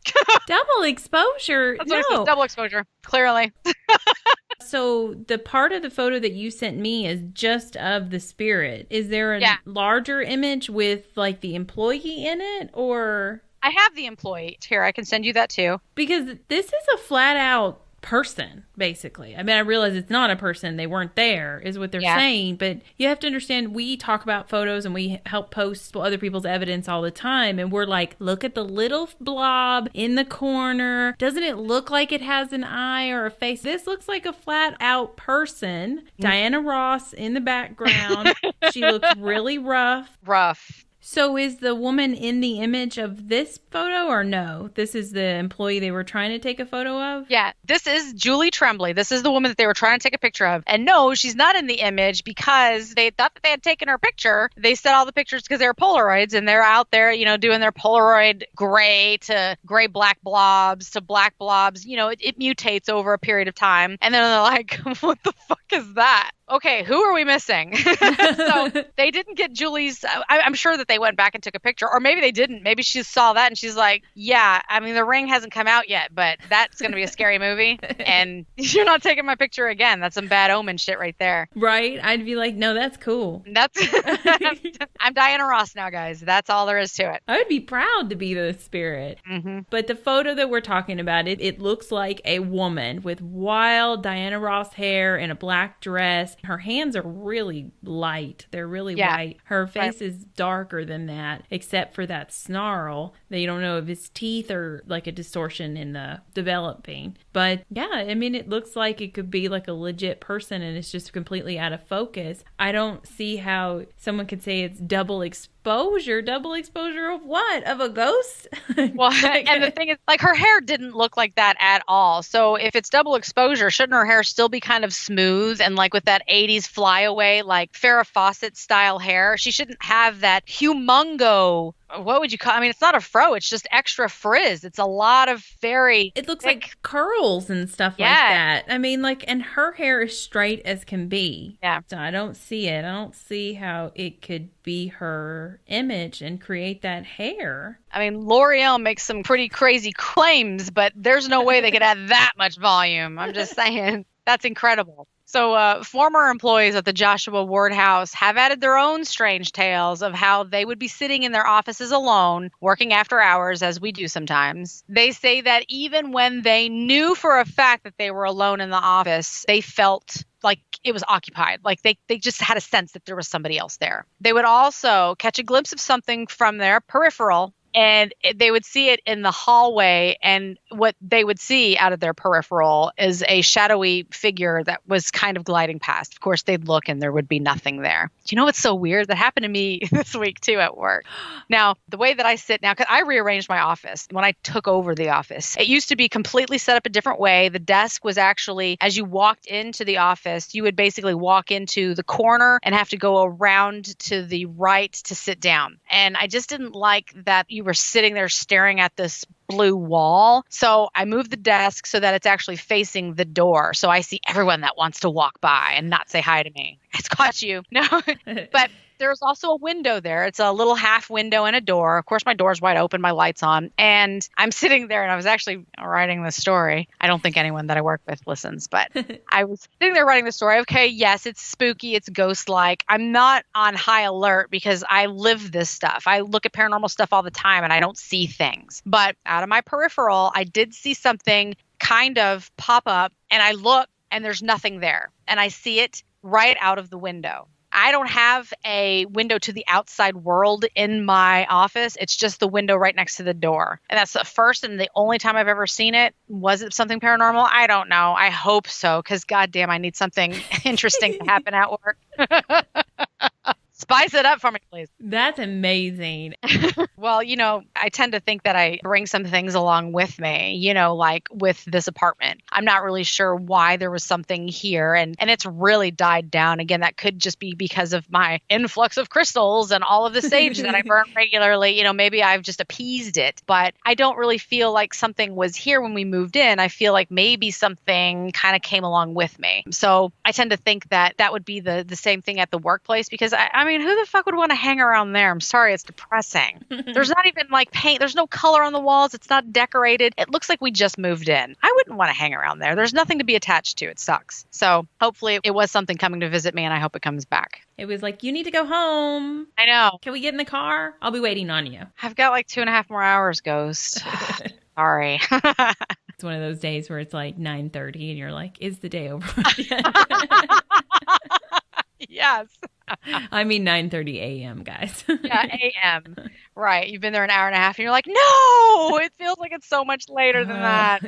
Double exposure? That's what it says, double exposure, clearly. So the part of the photo that you sent me is just of the spirit. Is there a larger image with, like, the employee in it, or... I have the employee here. I can send you that too. Because this is a flat out person, basically. I mean, I realize it's not a person. They weren't there, is what they're saying. But you have to understand, we talk about photos and we help post other people's evidence all the time. And we're like, look at the little blob in the corner. Doesn't it look like it has an eye or a face? This looks like a flat out person. Diana Ross in the background. She looks really rough. So is the woman in the image of this photo or no? This is the employee they were trying to take a photo of? Yeah, this is Julie Tremblay. This is the woman that they were trying to take a picture of. And no, she's not in the image because they thought that they had taken her picture. They set all the pictures because they were Polaroids, and they're out there, you know, doing their Polaroid gray to gray black blobs to black blobs. You know, it mutates over a period of time. And then they're like, what the fuck is that? Okay, who are we missing? So they didn't get Julie's. I'm sure that they went back and took a picture, or maybe they didn't. Maybe she saw that and she's like, yeah, I mean, The Ring hasn't come out yet, but that's going to be a scary movie. And you're not taking my picture again. That's some bad omen shit right there. Right? I'd be like, no, that's cool. I'm Diana Ross now, guys. That's all there is to it. I would be proud to be the spirit. Mm-hmm. But the photo that we're talking about, it looks like a woman with wild Diana Ross hair and a black dress. Her hands are really light. They're really white. Her face is darker than that, except for that snarl that you don't know if it's teeth or like a distortion in the developing. But yeah, I mean, it looks like it could be like a legit person and it's just completely out of focus. I don't see how someone could say it's double exposure. Double exposure of what? Of a ghost? Well, and the thing is, like, her hair didn't look like that at all. So if it's double exposure, shouldn't her hair still be kind of smooth and like with that 80s flyaway, like Farrah Fawcett style hair? She shouldn't have that humongo. What would you call? I mean, it's not a fro. It's just extra frizz. It's a lot of very. It looks like curls and stuff like that. I mean, like, and her hair is straight as can be. Yeah. So I don't see it. I don't see how it could be her image and create that hair. I mean, L'Oreal makes some pretty crazy claims, but there's no way they could add that much volume. I'm just saying. That's incredible. So former employees at the Joshua Ward House have added their own strange tales of how they would be sitting in their offices alone, working after hours, as we do sometimes. They say that even when they knew for a fact that they were alone in the office, they felt like it was occupied. Like they just had a sense that there was somebody else there. They would also catch a glimpse of something from their peripheral And they would see it in the hallway, and what they would see out of their peripheral is a shadowy figure that was kind of gliding past. Of course, they'd look and there would be nothing there. You know what's so weird? That happened to me this week too at work. Now, the way that I sit now, because I rearranged my office when I took over the office. It used to be completely set up a different way. The desk was actually, as you walked into the office, you would basically walk into the corner and have to go around to the right to sit down. And I just didn't like that you were sitting there staring at this blue wall. So I moved the desk so that it's actually facing the door. So I see everyone that wants to walk by and not say hi to me. It's caught you. No, but there's also a window there. It's a little half window and a door. Of course, my door's wide open, my light's on. And I'm sitting there and I was actually writing the story. I don't think anyone that I work with listens, but I was sitting there writing the story. Okay, yes, it's spooky. It's ghost-like. I'm not on high alert because I live this stuff. I look at paranormal stuff all the time and I don't see things. But out of my peripheral, I did see something kind of pop up and I look and there's nothing there. And I see it right out of the window. I don't have a window to the outside world in my office. It's just the window right next to the door. And that's the first and the only time I've ever seen it. Was it something paranormal? I don't know. I hope so, because goddamn, I need something interesting to happen at work. Spice it up for me, please. That's amazing. Well, I tend to think that I bring some things along with me, like with this apartment. I'm not really sure why there was something here and it's really died down. Again, that could just be because of my influx of crystals and all of the sage that I burn regularly. Maybe I've just appeased it, but I don't really feel like something was here when we moved in. I feel like maybe something kind of came along with me. So I tend to think that that would be the same thing at the workplace because I mean, who the fuck would want to hang around there? I'm sorry, it's depressing. There's not even like paint. There's no color on the walls. It's not decorated. It looks like we just moved in. I wouldn't want to hang around there. There's nothing to be attached to. It sucks. So hopefully it was something coming to visit me and I hope it comes back. It was like, you need to go home. I know. Can we get in the car? I'll be waiting on you. I've got like 2.5 more hours, Ghost. Sorry. It's one of those days where it's like 9:30 and you're like, is the day over yet? Yes. I mean 9:30 a.m., guys. Yeah, a.m. Right. You've been there an hour and a half and you're like, no, it feels like it's so much later than that.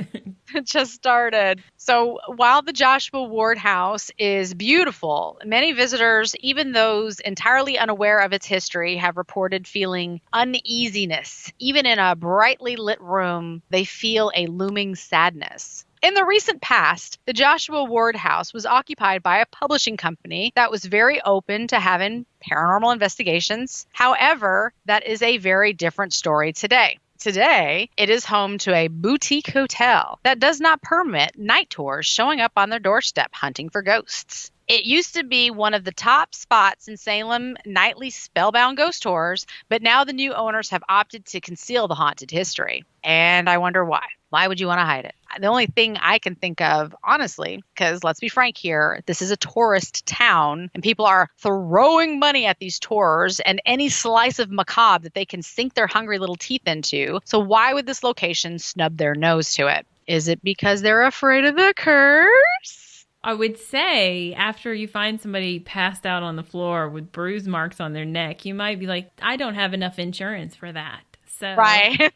It just started. So while the Joshua Ward House is beautiful, many visitors, even those entirely unaware of its history, have reported feeling uneasiness. Even in a brightly lit room, they feel a looming sadness. In the recent past, the Joshua Ward House was occupied by a publishing company that was very open to having paranormal investigations. However, that is a very different story today. Today, it is home to a boutique hotel that does not permit night tours showing up on their doorstep hunting for ghosts. It used to be one of the top spots in Salem nightly spellbound ghost tours, but now the new owners have opted to conceal the haunted history. And I wonder why. Why would you want to hide it? The only thing I can think of, honestly, because let's be frank here, this is a tourist town and people are throwing money at these tours and any slice of macabre that they can sink their hungry little teeth into. So why would this location snub their nose to it? Is it because they're afraid of the curse? I would say after you find somebody passed out on the floor with bruise marks on their neck, you might be like, I don't have enough insurance for that. So Right.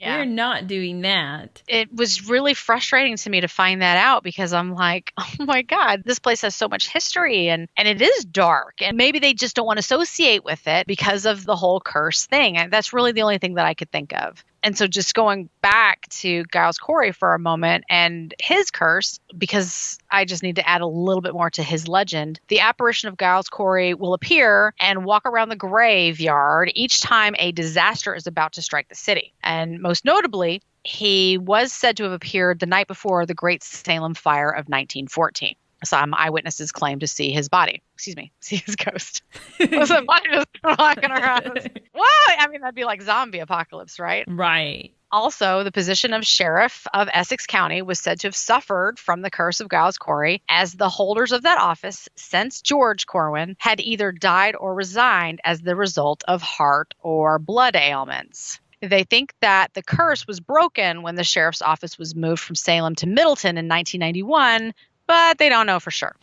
We're not doing that. It was really frustrating to me to find that out because I'm like, oh my God, this place has so much history and it is dark. And maybe they just don't want to associate with it because of the whole curse thing. And that's really the only thing that I could think of. And so just going back to Giles Corey for a moment and his curse, because I just need to add a little bit more to his legend, the apparition of Giles Corey will appear and walk around the graveyard each time a disaster is about to strike the city. And most notably, he was said to have appeared the night before the Great Salem Fire of 1914. Some eyewitnesses claim to see his body. See his ghost. Was a body just walking around? What? I mean, that'd be like zombie apocalypse, right? Right. Also, the position of sheriff of Essex County was said to have suffered from the curse of Giles Corey, as the holders of that office since George Corwin had either died or resigned as the result of heart or blood ailments. They think that the curse was broken when the sheriff's office was moved from Salem to Middleton in 1991, but they don't know for sure.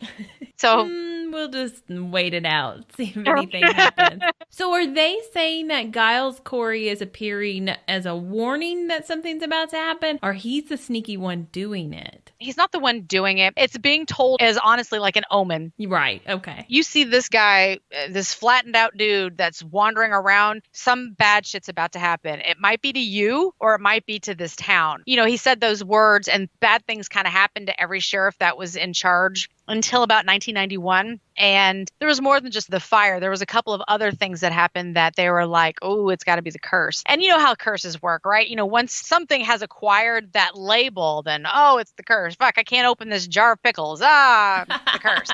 So we'll just wait it out, see if anything happens. So are they saying that Giles Corey is appearing as a warning that something's about to happen, or he's the sneaky one doing it? He's not the one doing it. It's being told as honestly like an omen. Right. Okay. You see this guy, this flattened out dude that's wandering around, some bad shit's about to happen. It might be to you or it might be to this town. You know, he said those words and bad things kind of happened to every sheriff that was in charge until about 1991. And there was more than just the fire. There was a couple of other things that happened that they were like, oh, it's got to be the curse. And you know how curses work, right? You know, once something has acquired that label, then, oh, it's the curse. Fuck, I can't open this jar of pickles. Ah, the curse.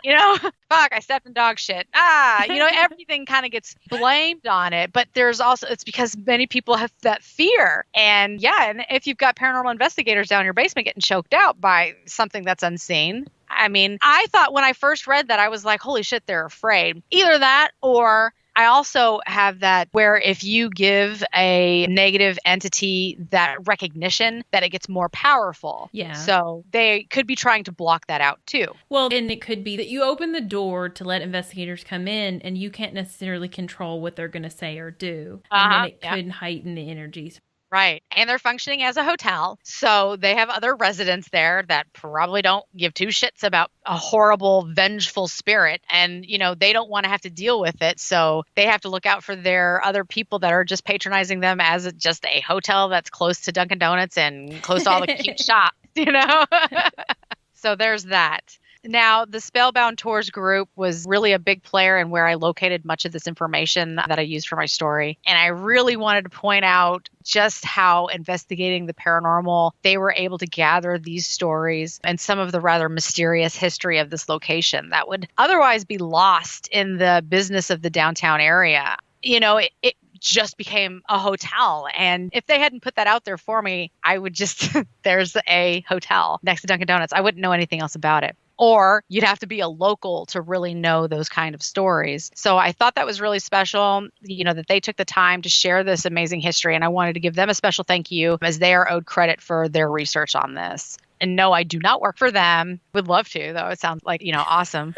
You know, fuck, I stepped in dog shit. You know, everything kind of gets blamed on it. But there's also, it's because many people have that fear. And yeah, and if you've got paranormal investigators down in your basement getting choked out by something that's unseen, I mean, I thought when I first read that, I was like, holy shit, they're afraid. Either that or I also have that where if you give a negative entity that recognition, that it gets more powerful. Yeah. So they could be trying to block that out too. Well, and it could be that you open the door to let investigators come in and you can't necessarily control what they're going to say or do. And then it could heighten the energies. Right. And they're functioning as a hotel. So they have other residents there that probably don't give two shits about a horrible, vengeful spirit. And, you know, they don't want to have to deal with it. So they have to look out for their other people that are just patronizing them as just a hotel that's close to Dunkin' Donuts and close to all the cute shops, you know? So there's that. Now, the Spellbound Tours group was really a big player in where I located much of this information that I used for my story. And I really wanted to point out just how investigating the paranormal, they were able to gather these stories and some of the rather mysterious history of this location that would otherwise be lost in the business of the downtown area. You know, it just became a hotel. And if they hadn't put that out there for me, I would just, there's a hotel next to Dunkin' Donuts. I wouldn't know anything else about it. Or you'd have to be a local to really know those kind of stories. So I thought that was really special, you know, that they took the time to share this amazing history. And I wanted to give them a special thank you as they are owed credit for their research on this. And no, I do not work for them. Would love to, though. It sounds like, you know, awesome.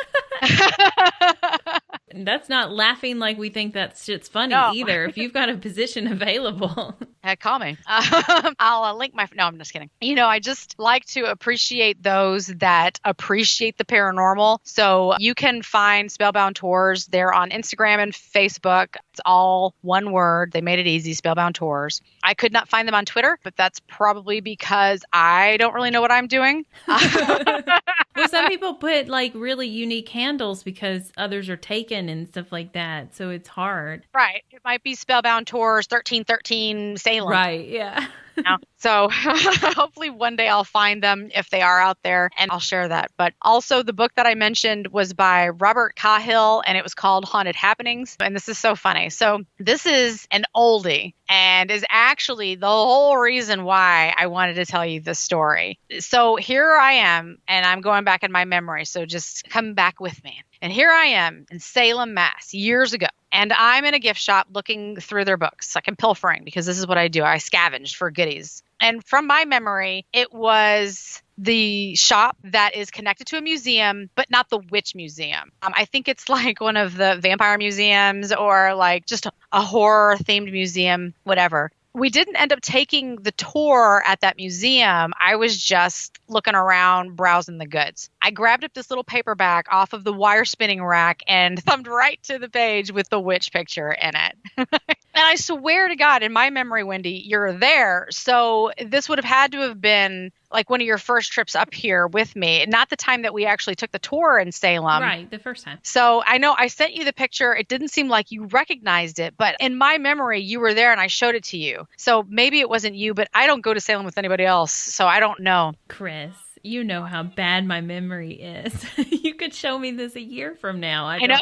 That's not laughing like we think that shit's funny either. If you've got a position available. Call me. I'll link my... No, I'm just kidding. You know, I just like to appreciate those that appreciate the paranormal. So you can find Spellbound Tours. They're on Instagram and Facebook. It's all one word. They made it easy, Spellbound Tours. I could not find them on Twitter, but that's probably because I don't really know what I'm doing. Well, some people put like really unique handles because others are taken and stuff like that. So it's hard. Right. It might be Spellbound Tours 1313 Salem. Right. Yeah. You know? So hopefully one day I'll find them if they are out there and I'll share that. But also the book that I mentioned was by Robert Cahill and it was called Haunted Happenings. And this is so funny. So this is an oldie and is actually the whole reason why I wanted to tell you this story. So here I am and I'm going back in my memory. So just come back with me. And here I am in Salem, Mass, years ago. And I'm in a gift shop looking through their books, like I'm pilfering because this is what I do. I scavenged for goodies. And from my memory, it was the shop that is connected to a museum, but not the witch museum. I think it's like one of the vampire museums or like just a horror themed museum, whatever. We didn't end up taking the tour at that museum. I was just looking around, browsing the goods. I grabbed up this little paperback off of the wire spinning rack and thumbed right to the page with the witch picture in it. And I swear to God, in my memory, Wendy, you're there. So this would have had to have been like one of your first trips up here with me, not the time that we actually took the tour in Salem. Right, the first time. So I know I sent you the picture. It didn't seem like you recognized it, but in my memory, you were there and I showed it to you. So maybe it wasn't you, but I don't go to Salem with anybody else, so I don't know. Chris, you know how bad my memory is. You could show me this a year from now. I know.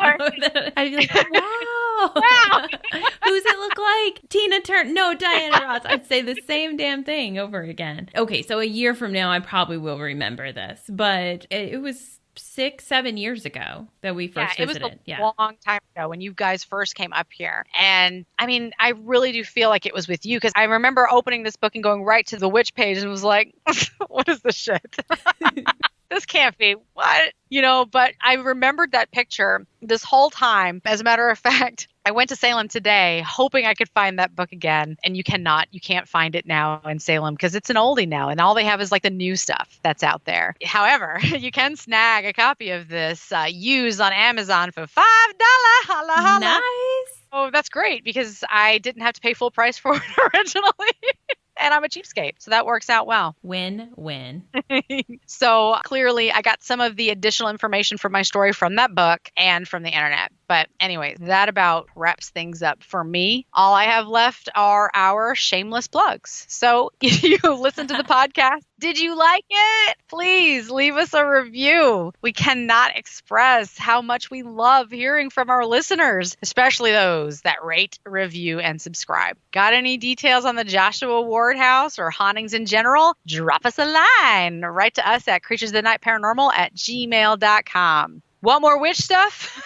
I'd be like, wow. Wow. Who's it look like? Tina Turner. No, Diana Ross. I'd say the same damn thing over again. Okay, so a year from now, I probably will remember this. But it was 6-7 years ago that we first visited. It was a long time ago when you guys first came up here. And I mean, I really do feel like it was with you because I remember opening this book and going right to the witch page and was like, what is this shit? this can't be what, but I remembered that picture this whole time. As a matter of fact, I went to Salem today hoping I could find that book again. And you can't find it now in Salem because it's an oldie now. And all they have is like the new stuff that's out there. However, you can snag a copy of this used on Amazon for $5. Holla, holla. Nice. Oh, that's great because I didn't have to pay full price for it originally. And I'm a cheapskate, so that works out well. Win-win. So clearly, I got some of the additional information from my story from that book and from the internet. But anyways, that about wraps things up for me. All I have left are our shameless plugs. So if you listen to the podcast, did you like it? Please leave us a review. We cannot express how much we love hearing from our listeners, especially those that rate, review, and subscribe. Got any details on the Joshua Ward house or hauntings in general? Drop us a line. Write to us at creaturesatnightparanormal@gmail.com. Want more witch stuff?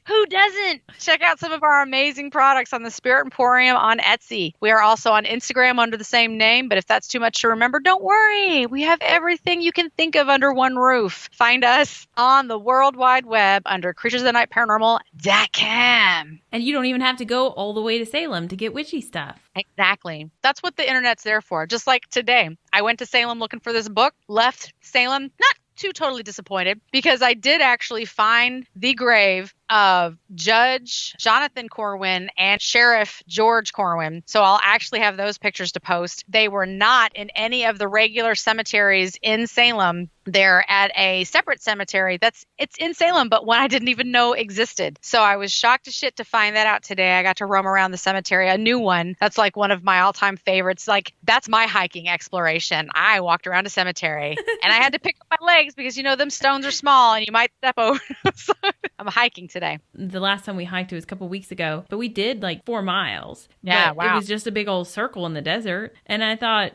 Who doesn't? Check out some of our amazing products on the Spirit Emporium on Etsy. We are also on Instagram under the same name, but if that's too much to remember, don't worry. We have everything you can think of under one roof. Find us on the World Wide Web under creaturesatnightparanormal.com. And you don't even have to go all the way to Salem to get witchy stuff. Exactly. That's what the internet's there for. Just like today, I went to Salem looking for this book, left Salem, not too totally disappointed because I did actually find the grave of Judge Jonathan Corwin and Sheriff George Corwin. So I'll actually have those pictures to post. They were not in any of the regular cemeteries in Salem. They're at a separate cemetery it's in Salem, but one I didn't even know existed. So I was shocked as shit to find that out today. I got to roam around the cemetery, a new one. That's like one of my all-time favorites. Like, that's my hiking exploration. I walked around a cemetery and I had to pick up my legs because, them stones are small and you might step over. So I'm hiking today. The last time we hiked, it was a couple weeks ago, but we did like 4 miles. Yeah, but wow. It was just a big old circle in the desert. And I thought,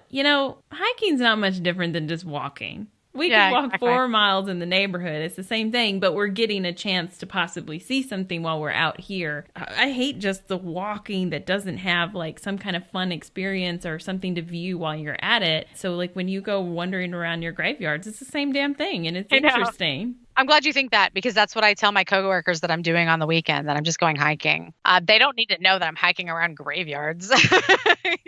hiking's not much different than just walking. We could walk 4 miles in the neighborhood. It's the same thing, but we're getting a chance to possibly see something while we're out here. I hate just the walking that doesn't have like some kind of fun experience or something to view while you're at it. So like when you go wandering around your graveyards, it's the same damn thing and it's interesting. I'm glad you think that because that's what I tell my coworkers that I'm doing on the weekend, that I'm just going hiking. They don't need to know that I'm hiking around graveyards.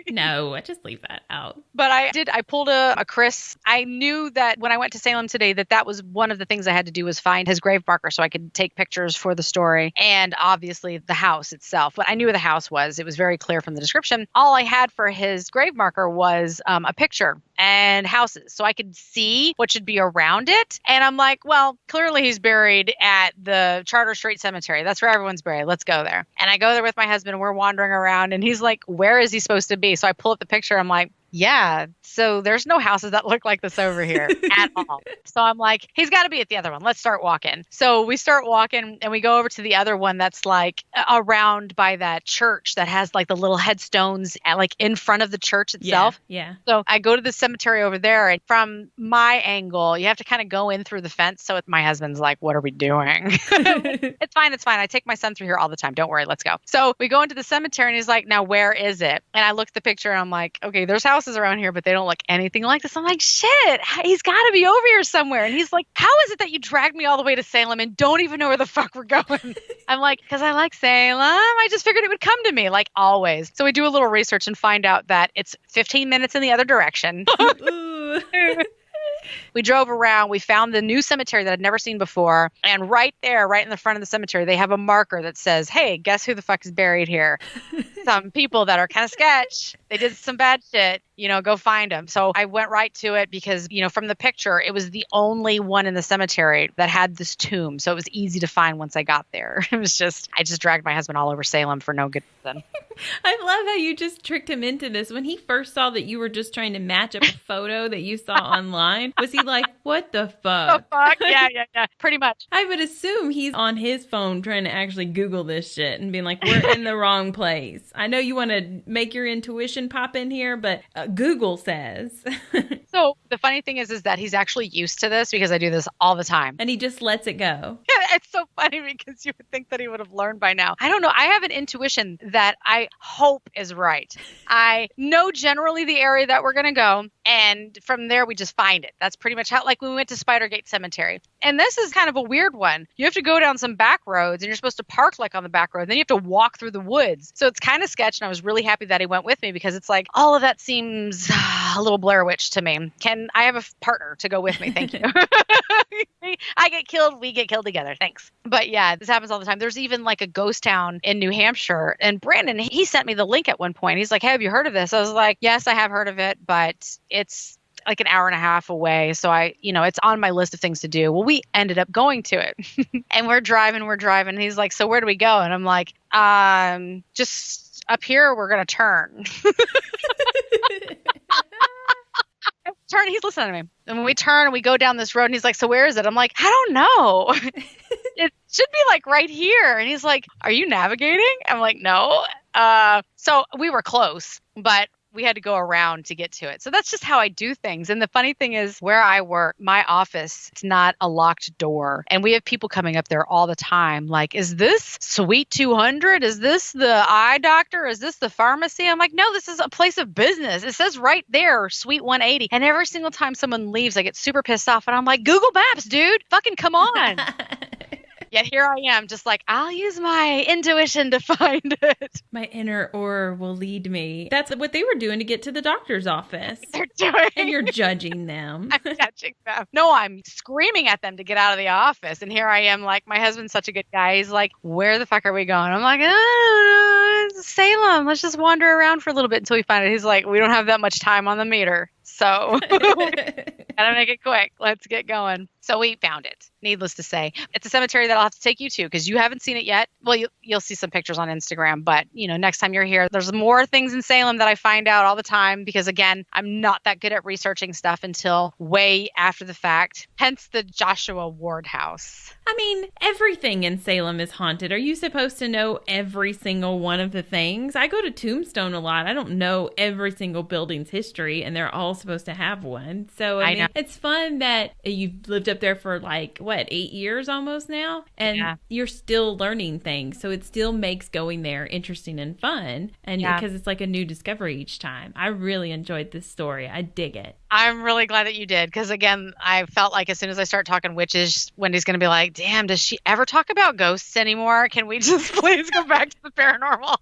No, I just leave that out. But I pulled a Chris. I knew that when I went to Salem today that was one of the things I had to do was find his grave marker so I could take pictures for the story and obviously the house itself. But I knew where the house was. It was very clear from the description. All I had for his grave marker was a picture and houses so I could see what should be around it. And I'm like, well, clearly he's buried at the Charter Street Cemetery. That's where everyone's buried. Let's go there. And I go there with my husband and we're wandering around and he's like, where is he supposed to be? So I pull up the picture. I'm like, yeah, so there's no houses that look like this over here at all. So I'm like, he's got to be at the other one. Let's start walking. So we start walking and we go over to the other one that's like around by that church that has like the little headstones like in front of the church itself. Yeah. So I go to the cemetery over there and from my angle, you have to kind of go in through the fence. So my husband's like, what are we doing? It's fine. I take my son through here all the time. Don't worry. Let's go. So we go into the cemetery and he's like, now where is it? And I look at the picture and I'm like, okay, there's houses around here, but they don't look anything like this. I'm like, shit, he's got to be over here somewhere. And he's like, how is it that you dragged me all the way to Salem and don't even know where the fuck we're going? I'm like, because I like Salem. I just figured it would come to me, like always. So we do a little research and find out that it's 15 minutes in the other direction. We drove around. We found the new cemetery that I'd never seen before. And right there, right in the front of the cemetery, they have a marker that says, hey, guess who the fuck is buried here? Some people that are kind of sketch. They did some bad shit. Go find them. So I went right to it because, from the picture, it was the only one in the cemetery that had this tomb. So it was easy to find once I got there. I just dragged my husband all over Salem for no good reason. I love how you just tricked him into this. When he first saw that you were just trying to match up a photo that you saw online, was he like, what the fuck? Yeah, pretty much. I would assume he's on his phone trying to actually Google this shit and being like, we're in the wrong place. I know you want to make your intuition pop in here, but Google says. So the funny thing is that he's actually used to this because I do this all the time. And he just lets it go. Yeah, it's so funny because you would think that he would have learned by now. I don't know. I have an intuition that I hope is right. I know generally the area that we're going to go. And from there, we just find it. That's pretty much how, like when we went to Spidergate Cemetery. And this is kind of a weird one. You have to go down some back roads and you're supposed to park like on the back road. Then you have to walk through the woods. So it's kind of sketch. And I was really happy that he went with me because it's like, all of that seems a little Blair Witch to me. Can I have a partner to go with me? Thank you. I get killed. We get killed together. Thanks. But yeah, this happens all the time. There's even like a ghost town in New Hampshire. And Brandon, he sent me the link at one point. He's like, hey, have you heard of this? I was like, yes, I have heard of it, but it's like an hour and a half away. So it's on my list of things to do. Well, we ended up going to it and we're driving. And he's like, so where do we go? And I'm like, just up here, we're going to turn. Turn. He's listening to me. And when we turn and we go down this road and he's like, so where is it? I'm like, I don't know. It should be like right here. And he's like, are you navigating? I'm like, no. So we were close, but we had to go around to get to it. So that's just how I do things. And the funny thing is where I work, my office, it's not a locked door. And we have people coming up there all the time. Like, is this Suite 200? Is this the eye doctor? Is this the pharmacy? I'm like, no, this is a place of business. It says right there, Suite 180. And every single time someone leaves, I get super pissed off. And I'm like, Google Maps, dude, fucking come on. Yet here I am, just like, I'll use my intuition to find it. My inner aura will lead me. That's what they were doing to get to the doctor's office. They're doing. And you're judging them. I'm judging them. No, I'm screaming at them to get out of the office. And here I am, like, my husband's such a good guy. He's like, where the fuck are we going? I'm like, I don't know. It's Salem. Let's just wander around for a little bit until we find it. He's like, we don't have that much time on the meter. So gotta make it quick. Let's get going. So we found it. Needless to say, it's a cemetery that I'll have to take you to because you haven't seen it yet. Well, you'll see some pictures on Instagram, but next time you're here, there's more things in Salem that I find out all the time because again, I'm not that good at researching stuff until way after the fact. Hence the Joshua Ward house. I mean, everything in Salem is haunted. Are you supposed to know every single one of the things? I go to Tombstone a lot. I don't know every single building's history, and they're all supposed to have one. So, I mean, it's fun that you've lived up there for 8 years almost now, and you're still learning things. So it still makes going there interesting and fun, and because it's like a new discovery each time. I really enjoyed this story. I dig it. I'm really glad that you did because, again, I felt like as soon as I start talking witches, Wendy's going to be like, damn, does she ever talk about ghosts anymore? Can we just please go back to the paranormal?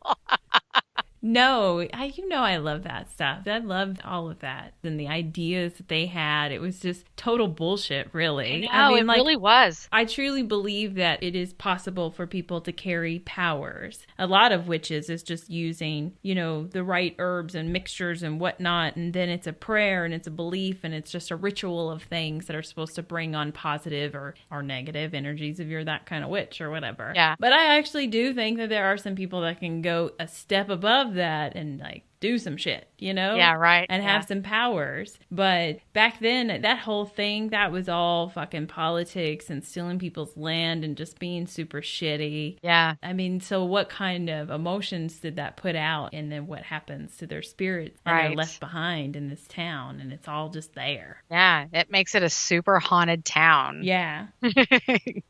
No, I love that stuff. I loved all of that and the ideas that they had. It was just total bullshit, really. I mean, it really was. I truly believe that it is possible for people to carry powers. A lot of witches is just using, the right herbs and mixtures and whatnot, and then it's a prayer and it's a belief and it's just a ritual of things that are supposed to bring on positive or negative energies if you're that kind of witch or whatever. Yeah. But I actually do think that there are some people that can go a step above that and do some shit, Yeah, right. And have some powers. But back then, that whole thing, that was all fucking politics and stealing people's land and just being super shitty. Yeah. I mean, so what kind of emotions did that put out? And then what happens to their spirits and they're left behind in this town? And it's all just there. Yeah, it makes it a super haunted town. Yeah.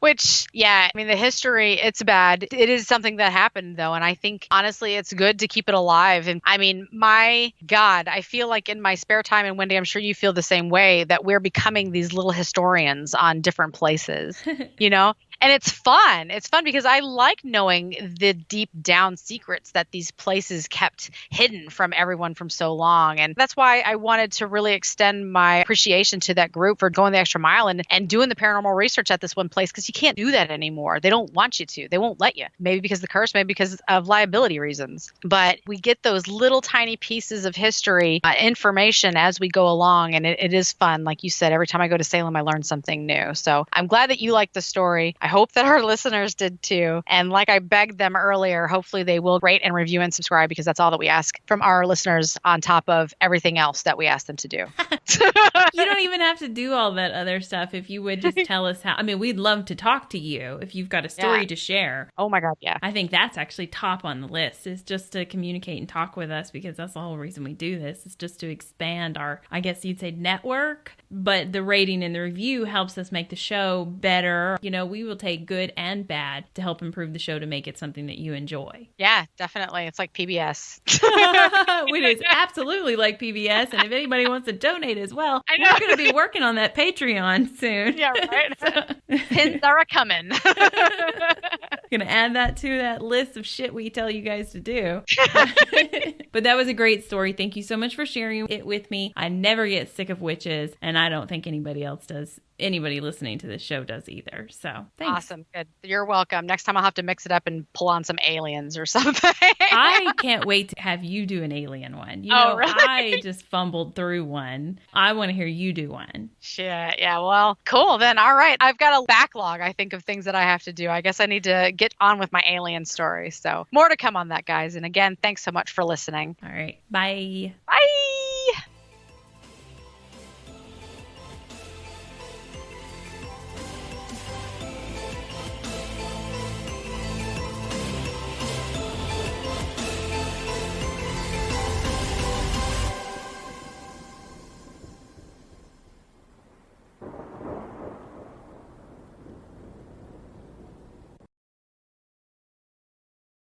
Which, I mean, the history, it's bad. It is something that happened, though. And I think, honestly, it's good to keep it alive. And I mean, my God, I feel like in my spare time, and Wendy, I'm sure you feel the same way, that we're becoming these little historians on different places, And it's fun. It's fun because I like knowing the deep down secrets that these places kept hidden from everyone from so long. And that's why I wanted to really extend my appreciation to that group for going the extra mile and doing the paranormal research at this one place because you can't do that anymore. They don't want you to. They won't let you. Maybe because of the curse, maybe because of liability reasons. But we get those little tiny pieces of history, information as we go along. And it is fun. Like you said, every time I go to Salem, I learn something new. So I'm glad that you liked the story. I hope that our listeners did too. And like I begged them earlier, hopefully they will rate and review and subscribe because that's all that we ask from our listeners on top of everything else that we ask them to do. You don't even have to do all that other stuff if you would just tell us how. I mean, we'd love to talk to you if you've got a story to share. Oh my God, yeah. I think that's actually top on the list is just to communicate and talk with us because that's the whole reason we do this is just to expand our, I guess you'd say network, but the rating and the review helps us make the show better. We will take good and bad to help improve the show to make it something that you enjoy. Yeah, definitely. It's like PBS. It is absolutely like PBS. And if anybody wants to donate as well, we're going to be working on that Patreon soon. Yeah, right. Pins are a-coming. Going to add that to that list of shit we tell you guys to do. But that was a great story. Thank you so much for sharing it with me. I never get sick of witches, and I don't think anybody else does. Anybody listening to this show does either. So thanks. Awesome. Good. You're welcome. Next time I'll have to mix it up and pull on some aliens or something. I can't wait to have you do an alien one. You know, really? I just fumbled through one. I want to hear you do one. Shit. Yeah. Well, cool then. All right. I've got a backlog, I think, of things that I have to do. I guess I need to get on with my alien story. So more to come on that, guys. And again, thanks so much for listening. All right. Bye. Bye.